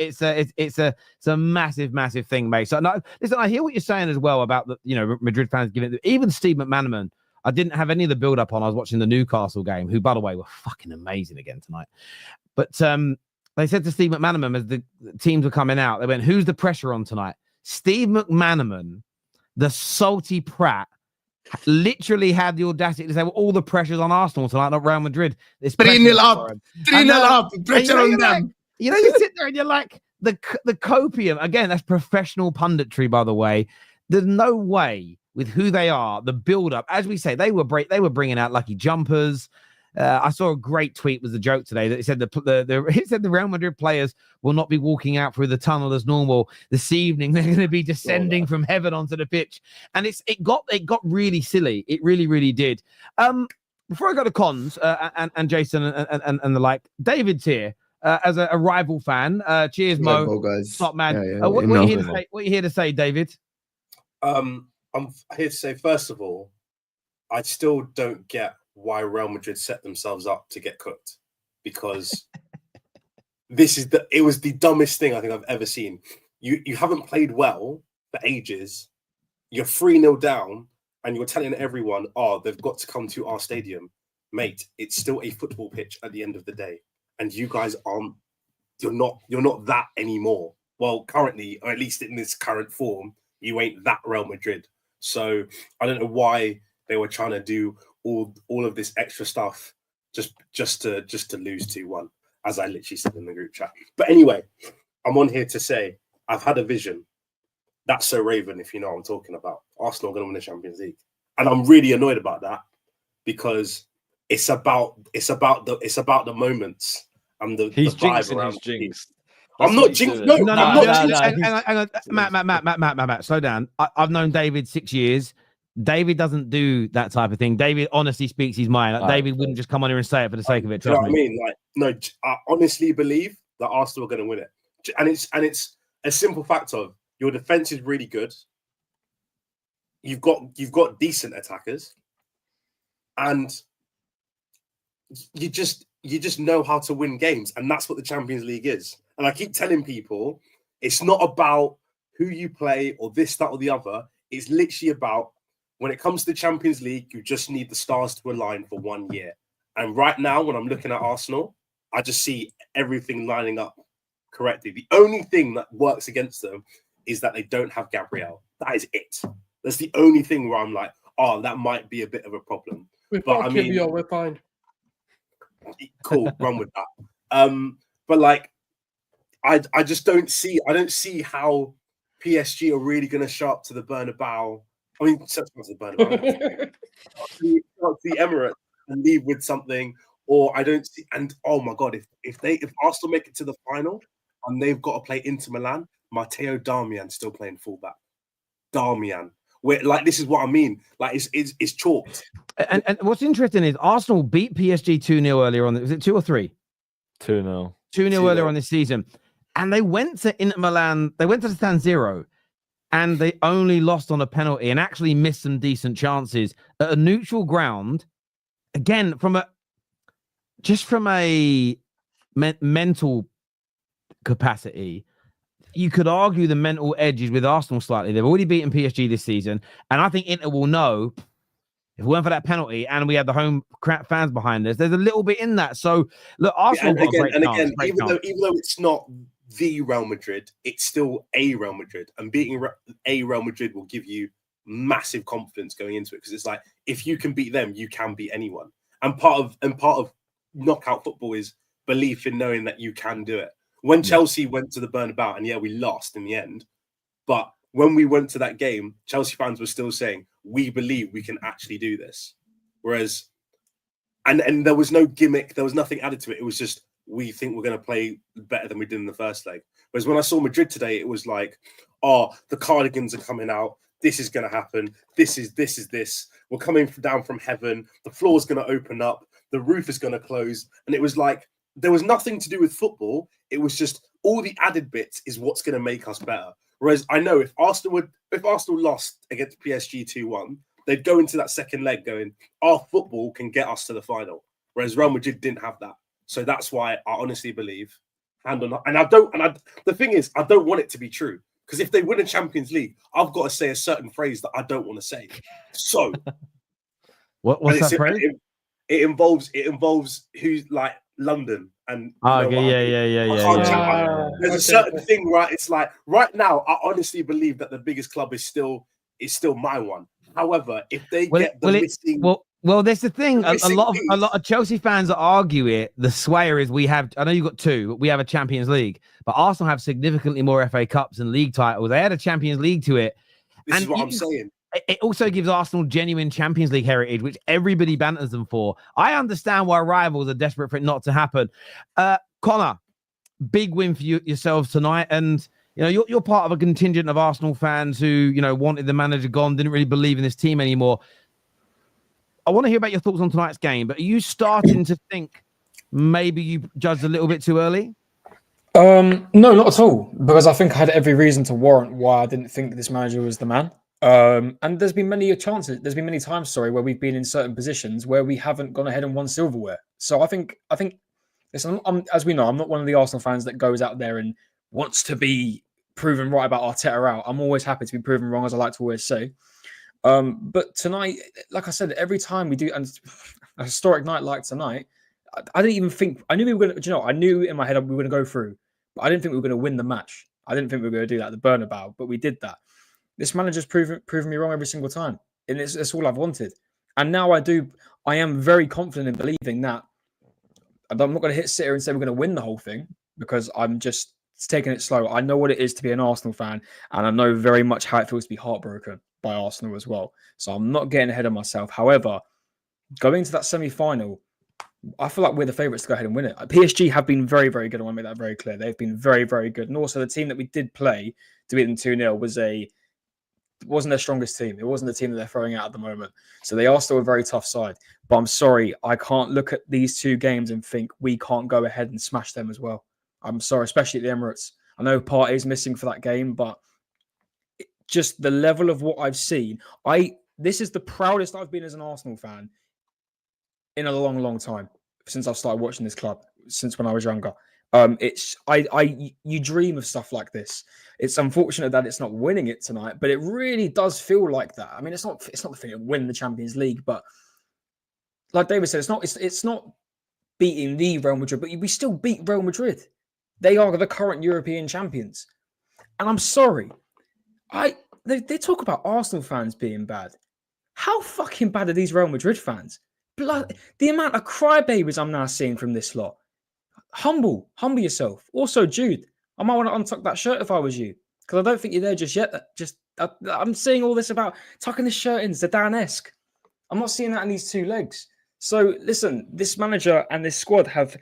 massive thing, mate. So no, listen, I hear what you're saying as well about the Madrid fans giving it. Even Steve McManaman, I didn't have any of the build up on. I was watching the Newcastle game, who, by the way, were fucking amazing again tonight. But they said to Steve McManaman as the teams were coming out, they went, "Who's the pressure on tonight?" Steve McManaman, the salty prat, literally had the audacity to say, "Well, all the pressure's on Arsenal tonight, not Real Madrid." 3-0 up, 3-0 up, pressure on them. You sit there and you're like, the copium again. That's professional punditry, by the way. There's no way with who they are, the build-up, as we say, they were bringing out lucky jumpers. I saw a great tweet was a joke today that it said the Real Madrid players will not be walking out through the tunnel as normal this evening. They're going to be descending from heaven onto the pitch, and it got really silly. It really did. Before I go to cons and Jason and the like, David's here. as a rival fan. Cheers, Mo. Go, guys. Top man. Yeah, What are you here to say? What are you here to say, David? I'm here to say, first of all, I still don't get why Real Madrid set themselves up to get cooked, because it was the dumbest thing I think I've ever seen. You haven't played well for ages. You're 3-0 down, and you're telling everyone, "Oh, they've got to come to our stadium." Mate, it's still a football pitch at the end of the day, and you guys aren't. You're not that anymore. Well, currently, or at least in this current form, you ain't that Real Madrid. So I don't know why they were trying to do all of this extra stuff just to lose 2-1, as I literally said in the group chat. But anyway, I'm on here to say I've had a vision. That's so Raven, if you know what I'm talking about. Arsenal are going to win the Champions League, and I'm really annoyed about that, because it's about the moments and the vibe around his jinx. I'm not jinxed. No, Matt, slow down. I've known David 6 years. David doesn't do that type of thing. David honestly speaks his mind. David wouldn't just come on here and say it for the sake of it. You know what I mean? I honestly believe that Arsenal are going to win it, and it's a simple fact of your defense is really good. You've got decent attackers, and you just know how to win games, and that's what the Champions League is. And I keep telling people, it's not about who you play or this, that, or the other. It's literally about, when it comes to the Champions League, you just need the stars to align for 1 year. And right now, when I'm looking at Arsenal, I just see everything lining up correctly. The only thing that works against them is that they don't have Gabriel. That is it. That's the only thing where I'm like, oh, that might be a bit of a problem. But I mean, we're fine. Cool, run with that. But like, I just don't see how PSG are really going to show up to the Bernabeu. I mean, to the Bernabeu, to the Emirates and leave with something. Or I don't see. And oh my god, if Arsenal make it to the final and they've got to play Inter Milan, Matteo Darmian's still playing fullback. Darmian. Where, like, this is what I mean. Like, it's chalked. And what's interesting is Arsenal beat PSG 2-0 earlier on. Was it 2 or 3? 2-0. 2-0 earlier on this season. And they went to Inter Milan. They went to the San Siro, and they only lost on a penalty and actually missed some decent chances at a neutral ground. Again, from a mental capacity, you could argue the mental edge is with Arsenal slightly. They've already beaten PSG this season, and I think Inter will know, if it weren't for that penalty and we had the home fans behind us, there's a little bit in that. So look, Arsenal even though it's not the Real Madrid, it's still a Real Madrid, and beating a Real Madrid will give you massive confidence going into it, because it's like, if you can beat them, you can beat anyone. And part of knockout football is belief in knowing that you can do it. When Chelsea went to the Bernabeu, and we lost in the end, but when we went to that game, Chelsea fans were still saying, we believe we can actually do this. Whereas, and there was no gimmick, there was nothing added to it. It was just, we think we're going to play better than we did in the first leg. Whereas when I saw Madrid today, it was like, oh, the cardigans are coming out. This is going to happen. This is this. We're coming down from heaven. The floor's going to open up. The roof is going to close. And it was like, there was nothing to do with football. It was just all the added bits is what's going to make us better. Whereas I know if Arsenal lost against PSG 2-1, they'd go into that second leg going, our football can get us to the final. Whereas Real Madrid didn't have that. So that's why I honestly believe, the thing is, I don't want it to be true. Because if they win a Champions League, I've got to say a certain phrase that I don't want to say. So what's that phrase? It involves who's like London and yeah. There's a certain thing, right? It's like right now, I honestly believe that the biggest club is still my one. However, if they get the missing. Well, there's the thing. A lot of Chelsea fans argue it. The swayer is we have. I know you got two, but we have a Champions League. But Arsenal have significantly more FA Cups and league titles. They had a Champions League to it. This is what I'm saying. It also gives Arsenal genuine Champions League heritage, which everybody banters them for. I understand why rivals are desperate for it not to happen. Conor, big win for yourselves tonight, and you're part of a contingent of Arsenal fans who wanted the manager gone, didn't really believe in this team anymore. I want to hear about your thoughts on tonight's game, but are you starting to think maybe you judged a little bit too early? No, not at all. Because I think I had every reason to warrant why I didn't think this manager was the man. And there's been many chances. There's been many times, sorry, where we've been in certain positions where we haven't gone ahead and won silverware. So I think. Listen, as we know, I'm not one of the Arsenal fans that goes out there and wants to be proven right about Arteta out. I'm always happy to be proven wrong, as I like to always say. But tonight, like I said, every time we do a historic night like tonight, I didn't even think. I knew we were going to. You know, I knew in my head we were going to go through, but I didn't think we were going to win the match. I didn't think we were going to do that at the Bernabeu, but we did that. This manager's proven me wrong every single time, and it's all I've wanted. And now I am very confident in believing that. I'm not going to sit here and say we're going to win the whole thing, because I'm just taking it slow. I know what it is to be an Arsenal fan, and I know very much how it feels to be heartbroken by Arsenal as well. So I'm not getting ahead of myself. However, going to that semi-final, I feel like we're the favourites to go ahead and win it. PSG have been very, very good. I want to make that very clear. They've been very, very good. And also the team that we did play to beat them 2-0 wasn't their strongest team. It wasn't the team that they're throwing out at the moment. So they are still a very tough side. But I'm sorry, I can't look at these two games and think we can't go ahead and smash them as well. I'm sorry, especially at the Emirates. I know Partey's missing for that game, but just the level of what I've seen, this is the proudest I've been as an Arsenal fan in a long, long time, since I've started watching this club, since when I was younger. You dream of stuff like this. It's unfortunate that it's not winning it tonight, but it really does feel like that. I mean, it's not the thing to win the Champions League, but like David said, it's not beating the Real Madrid, but we still beat Real Madrid. They are the current European champions. And I'm sorry, they talk about Arsenal fans being bad. How fucking bad are these Real Madrid fans? The amount of crybabies I'm now seeing from this lot. Humble yourself. Also, Jude, I might want to untuck that shirt if I was you, because I don't think you're there just yet. I'm seeing all this about tucking the shirt in, Zidane-esque. I'm not seeing that in these two legs. So listen, this manager and this squad have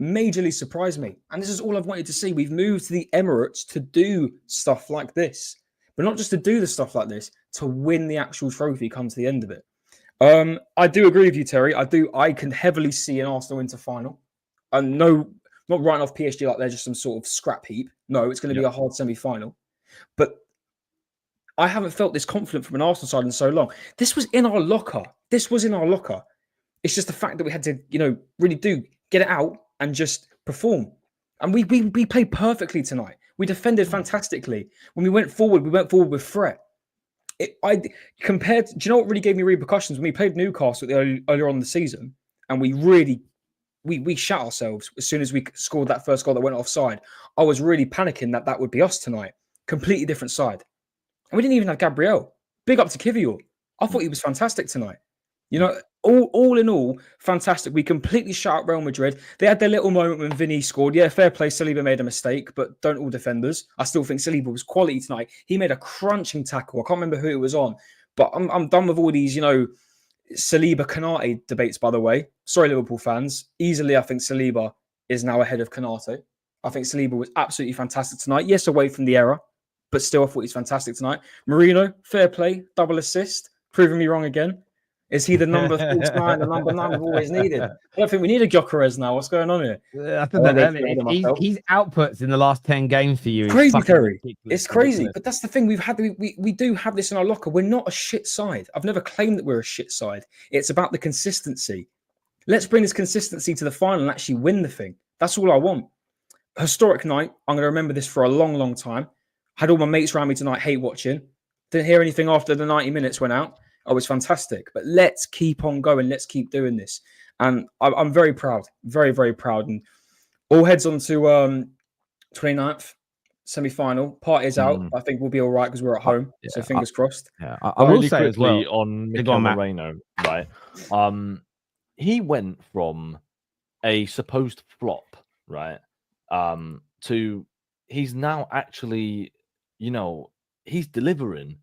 majorly surprised me, and this is all I've wanted to see. We've moved to the Emirates to do stuff like this, but not just to do the stuff like this, to win the actual trophy come to the end of it. I do agree with you, Terry. I can heavily see an Arsenal Inter final. And no, not writing off PSG like they're just some sort of scrap heap. No, it's going to be a hard semi-final. But I haven't felt this confident from an Arsenal side in so long. This was in our locker. It's just the fact that we had to, really get it out and just perform. And we played perfectly tonight. We defended fantastically. When we went forward with threat. Do you know what really gave me repercussions? When we played Newcastle earlier on in the season, and we really we shot ourselves as soon as we scored that first goal that went offside. I was really panicking that would be us tonight. Completely different side. And we didn't even have Gabriel. Big up to Kivior. I thought he was fantastic tonight. All in all, fantastic. We completely shut out Real Madrid. They had their little moment when Vinny scored. Yeah, fair play. Saliba made a mistake, but don't all defenders. I still think Saliba was quality tonight. He made a crunching tackle. I can't remember who it was on, but I'm done with all these, Saliba Konate debates, by the way. Sorry, Liverpool fans. Easily, I think Saliba is now ahead of Konate. I think Saliba was absolutely fantastic tonight. Yes, away from the error, but still, I thought he's fantastic tonight. Marino, fair play, double assist, proving me wrong again. Is he the number 49, the number 9 we've always needed? I don't think we need a Gyökeres now. What's going on here? I think his outputs in the last 10 games for you is crazy, Terry. It's crazy, but that's the thing. We do have this in our locker. We're not a shit side. I've never claimed that we're a shit side. It's about the consistency. Let's bring this consistency to the final and actually win the thing. That's all I want. Historic night. I'm going to remember this for a long, long time. Had all my mates around me tonight hate watching. Didn't hear anything after the 90 minutes went out. Oh, it's fantastic. But let's keep on going. Let's keep doing this. And I'm very proud. Very, very proud. And all heads on to 29th, semi-final. Party's out. I think we'll be all right because we're at home. Yeah, so fingers crossed. Yeah, I will say as well on Mikel Moreno, right? He went from a supposed flop, right? To he's now actually, he's delivering.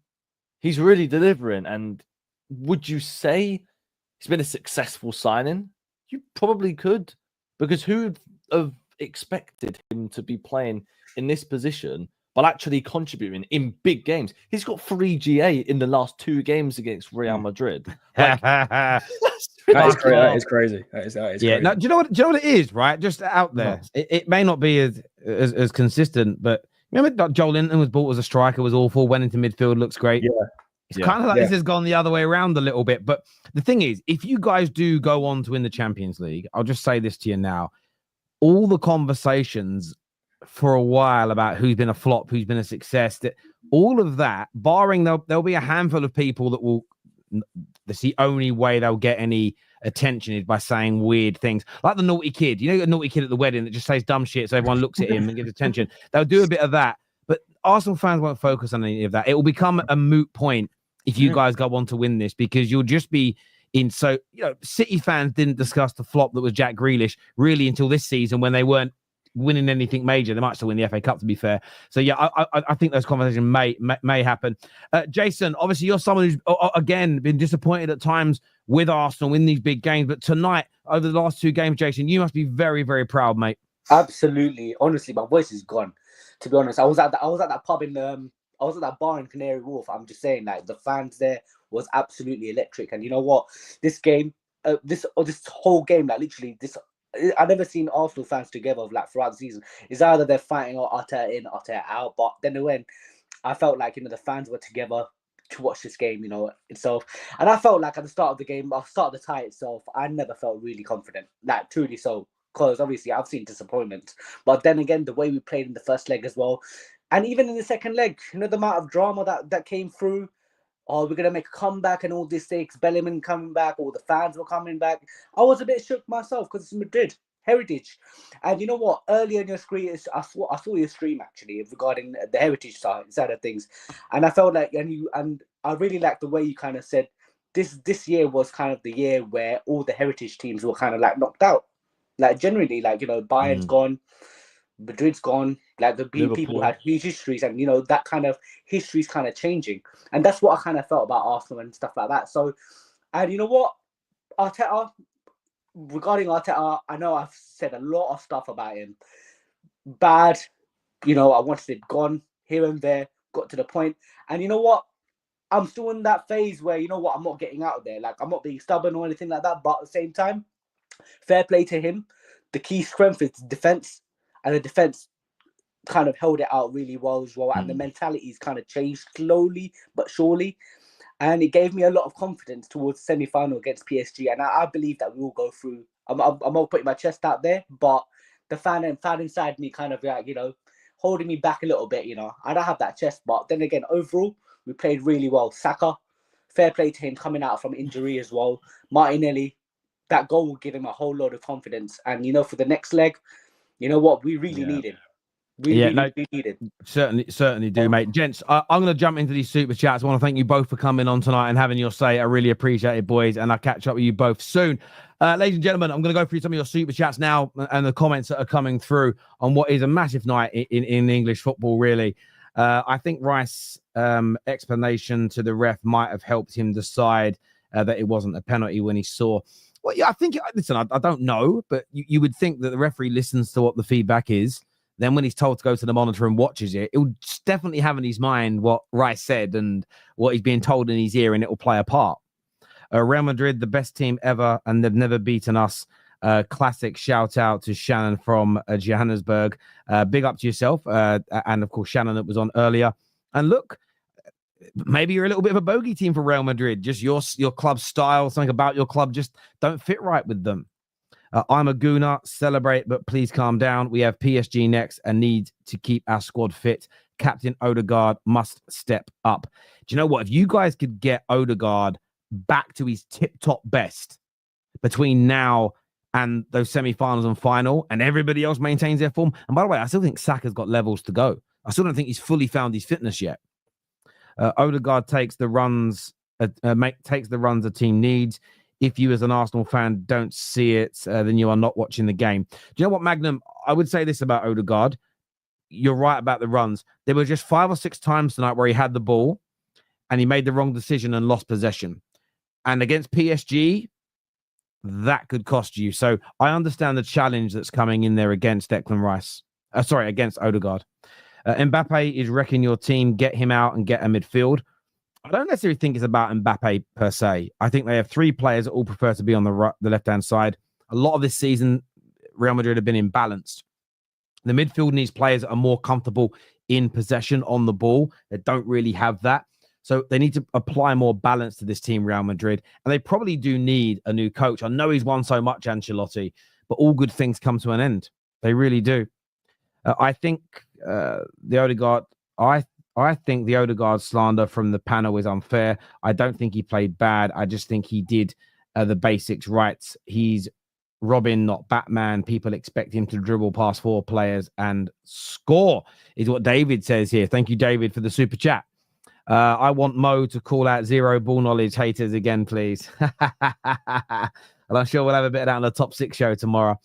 He's really delivering. And would you say he's been a successful signing? You probably could, because who would have expected him to be playing in this position, but actually contributing in big games? He's got 3 GA in the last 2 games against Real Madrid. Like, That is Fuck crazy. That off. is crazy. That is Yeah. crazy. No, do you know what it is, right? Just out there. It may not be as consistent, but remember that Joel Linton was bought as a striker, was awful, went into midfield, looks great. Yeah. It's kind of like this has gone the other way around a little bit. But the thing is, if you guys do go on to win the Champions League, I'll just say this to you now. All the conversations for a while about who's been a flop, who's been a success, that all of that, barring there'll be a handful of people that will, that's the only way they'll get any attention is by saying weird things. Like the naughty kid. You know, a naughty kid at the wedding that just says dumb shit so everyone looks at him and gives attention. They'll do a bit of that. But Arsenal fans won't focus on any of that. It will become a moot point if you guys go on to win this, because you'll just be in. So, you know, City fans didn't discuss the flop that was Jack Grealish really until this season when they weren't winning anything major. They might still win the FA Cup, to be fair. So yeah, I think those conversations may happen. Jason, obviously you're someone who's again been disappointed at times with Arsenal in these big games, but tonight over the last two games, Jason, you must be very, very proud, mate. Absolutely. Honestly, my voice is gone. To be honest, I was at that pub in I was at that bar in Canary Wharf. I'm just saying, like, the fans there was absolutely electric. And you know what? This game, this whole game, like literally this. I've never seen Arsenal fans together like throughout the season. It's either they're fighting or Arteta in, Arteta out. But then when I felt like, you know, the fans were together to watch this game, you know, itself. And I felt like at the start of the game, at the start of the tie itself, I never felt really confident, like truly so. Because obviously I've seen disappointment. But then again, the way we played in the first leg as well. And even in the second leg, you know, the amount of drama that came through. Oh, we're going to make a comeback and all this things. Bellingham coming back, all the fans were coming back. I was a bit shook myself because it's Madrid, heritage. And you know what? Earlier in your screen, I saw your stream actually regarding the heritage side of things. And I felt like, and I really liked the way you kind of said this year was kind of the year where all the heritage teams were kind of like knocked out. Like generally, like, you know, Bayern's gone, Madrid's gone, like the people who had huge histories, and you know that kind of history's kind of changing, and that's what I kind of felt about Arsenal and stuff like that. So, and you know what, Arteta, regarding Arteta, I know I've said a lot of stuff about him, bad, you know, I wanted it gone here and there, got to the point, and you know what, I'm still in that phase where, you know what, I'm not getting out of there, like I'm not being stubborn or anything like that, but at the same time, fair play to him. The key strength is defense. And the defense kind of held it out really well as well. And the mentality's kind of changed slowly but surely. And it gave me a lot of confidence towards the semi-final against PSG. And I believe that we will go through. I'm not putting my chest out there, but the fan inside me kind of, like, you know, holding me back a little bit, you know. I don't have that chest. But then again, overall, we played really well. Saka, fair play to him coming out from injury as well. Martinelli, that goal will give him a whole lot of confidence. And, you know, for the next leg, you know what? We really need him. We really need him. Certainly do, mate. Gents, I'm going to jump into these super chats. I want to thank you both for coming on tonight and having your say. I really appreciate it, boys. And I'll catch up with you both soon. Ladies and gentlemen, I'm going to go through some of your super chats now and the comments that are coming through on what is a massive night in English football, really. I think Rice's explanation to the ref might have helped him decide that it wasn't a penalty when he saw. Well, yeah, I think, listen, I don't know, but you would think that the referee listens to what the feedback is. Then when he's told to go to the monitor and watches it, it will definitely have in his mind what Rice said and what he's being told in his ear, and it will play a part. Real Madrid, the best team ever, and they've never beaten us. Classic shout out to Shannon from Johannesburg. Big up to yourself. And of course, Shannon that was on earlier. And look, maybe you're a little bit of a bogey team for Real Madrid. Just your club style, something about your club just don't fit right with them. I'm a Gooner. Celebrate, but please calm down. We have PSG next and need to keep our squad fit. Captain Ødegaard must step up. Do you know what? If you guys could get Ødegaard back to his tip-top best between now and those semi-finals and final, and everybody else maintains their form. And by the way, I still think Saka's got levels to go. I still don't think he's fully found his fitness yet. Ødegaard takes the runs a team needs. If you as an Arsenal fan don't see it, then you are not watching the game. Do you know what, Magnum? I would say this about Ødegaard. You're right about the runs. There were just 5 or 6 times tonight where he had the ball and he made the wrong decision and lost possession. And against PSG, that could cost you. So I understand the challenge that's coming in there against Declan Rice. Against Ødegaard. Mbappe is wrecking your team. Get him out and get a midfield. I don't necessarily think it's about Mbappe per se. I think they have three players that all prefer to be on the left-hand side. A lot of this season, Real Madrid have been imbalanced. The midfield needs players that are more comfortable in possession on the ball. They don't really have that. So they need to apply more balance to this team, Real Madrid. And they probably do need a new coach. I know he's won so much, Ancelotti, but all good things come to an end. They really do. I think the Ødegaard, I think the Ødegaard slander from the panel is unfair. I don't think he played bad. I just think he did the basics right. He's Robin, not Batman. People expect him to dribble past four players and score, is what David says here. Thank you, David, for the super chat. I want Mo to call out zero ball knowledge haters again, please. And I'm sure we'll have a bit of that on the top 6 show tomorrow.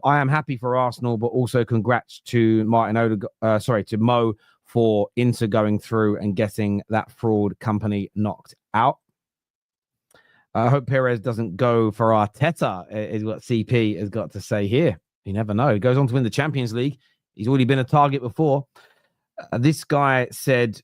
I am happy for Arsenal, but also congrats to to Mo for Inter going through and getting that fraud company knocked out. I hope Perez doesn't go for Arteta, is what CP has got to say here. You never know. He goes on to win the Champions League. He's already been a target before. This guy said,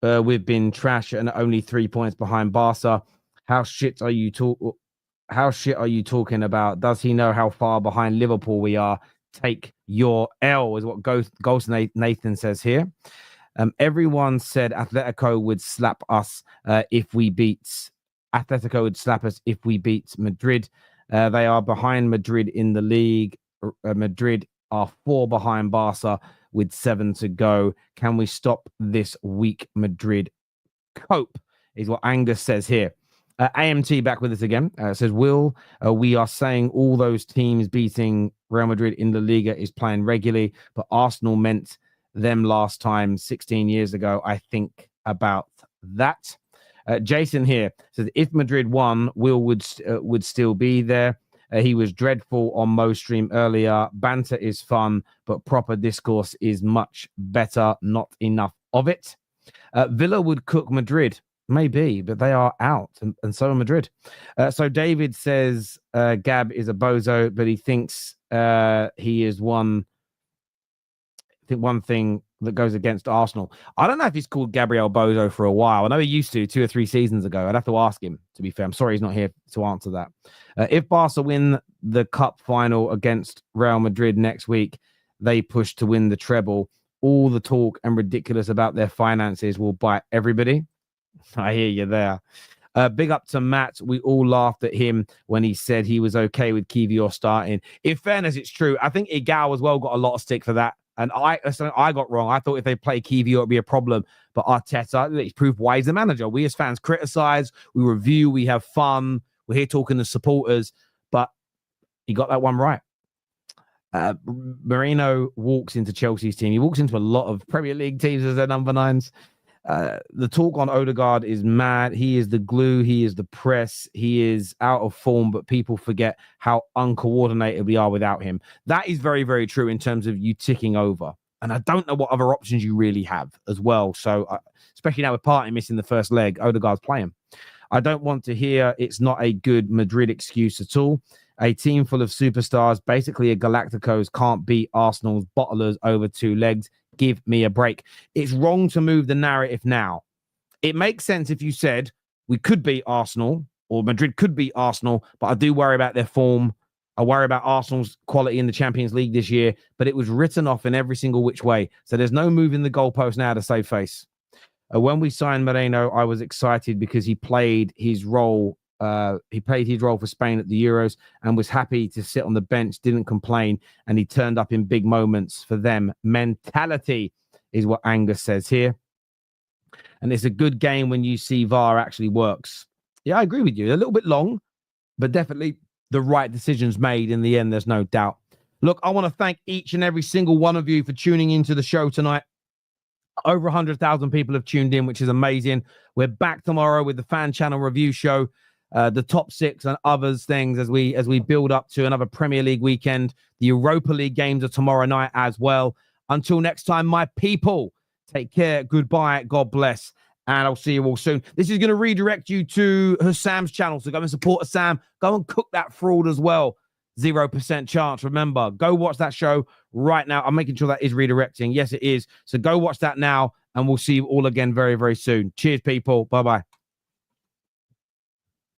we've been trash and only 3 points behind Barca. How shit are you talking about? Does he know how far behind Liverpool we are? Take your L, is what Ghost Nathan says here. Everyone said Atletico would slap us if we beat. Atletico would slap us if we beat Madrid. They are behind Madrid in the league. Madrid are 4 behind Barca with 7 to go. Can we stop this weak Madrid cope? Is what Angus says here. AMT back with us again. Says, Will, we are saying all those teams beating Real Madrid in La Liga is playing regularly, but Arsenal meant them last time 16 years ago. I think about that. Jason here says, if Madrid won, Will would still be there. He was dreadful on Mo stream earlier. Banter is fun, but proper discourse is much better. Not enough of it. Villa would cook Madrid. Maybe, but they are out, and so are Madrid. So David says Gab is a bozo, but he thinks he is one thing that goes against Arsenal. I don't know if he's called Gabriel Bozo for a while. I know he used to 2 or 3 seasons ago. I'd have to ask him, to be fair. I'm sorry he's not here to answer that. If Barca win the cup final against Real Madrid next week, they push to win the treble. All the talk and ridiculous about their finances will bite everybody. I hear you there. Big up to Matt. We all laughed at him when he said he was okay with Kivior starting. In fairness, it's true. I think Egal as well got a lot of stick for that. And I got wrong. I thought if they play Kivior, it would be a problem. But Arteta, he's proved why he's the manager. We as fans criticize, we review, we have fun. We're here talking to supporters. But he got that one right. Moreno walks into Chelsea's team. He walks into a lot of Premier League teams as their number 9s. The talk on Ødegaard is mad. He is the glue. He is the press. He is out of form, but people forget how uncoordinated we are without him. That is very, very true in terms of you ticking over. And I don't know what other options you really have as well. So, especially now with Partey missing the first leg, Ødegaard's playing. I don't want to hear it's not a good Madrid excuse at all. A team full of superstars, basically a Galacticos, can't beat Arsenal's bottlers over 2 legs. Give me a break. It's wrong to move the narrative now. It makes sense if you said we could beat Arsenal or Madrid could beat Arsenal, but I do worry about their form. I worry about Arsenal's quality in the Champions League this year, but it was written off in every single which way. So there's no moving the goalpost now to save face. When we signed Moreno, I was excited because he played his role. He played his role for Spain at the Euros and was happy to sit on the bench, didn't complain, and he turned up in big moments for them. Mentality is what Angus says here. And it's a good game when you see VAR actually works. Yeah, I agree with you. A little bit long, but definitely the right decisions made in the end, there's no doubt. Look, I want to thank each and every single one of you for tuning into the show tonight. Over 100,000 people have tuned in, which is amazing. We're back tomorrow with the Fan Channel review show. The top 6 and others things as we build up to another Premier League weekend. The Europa League games are tomorrow night as well. Until next time, my people, take care. Goodbye. God bless. And I'll see you all soon. This is going to redirect you to Husam's channel. So go and support Husam. Go and cook that fraud as well. 0% chance. Remember, go watch that show right now. I'm making sure that is redirecting. Yes, it is. So go watch that now. and we'll see you all again very, very soon. Cheers, people. Bye-bye.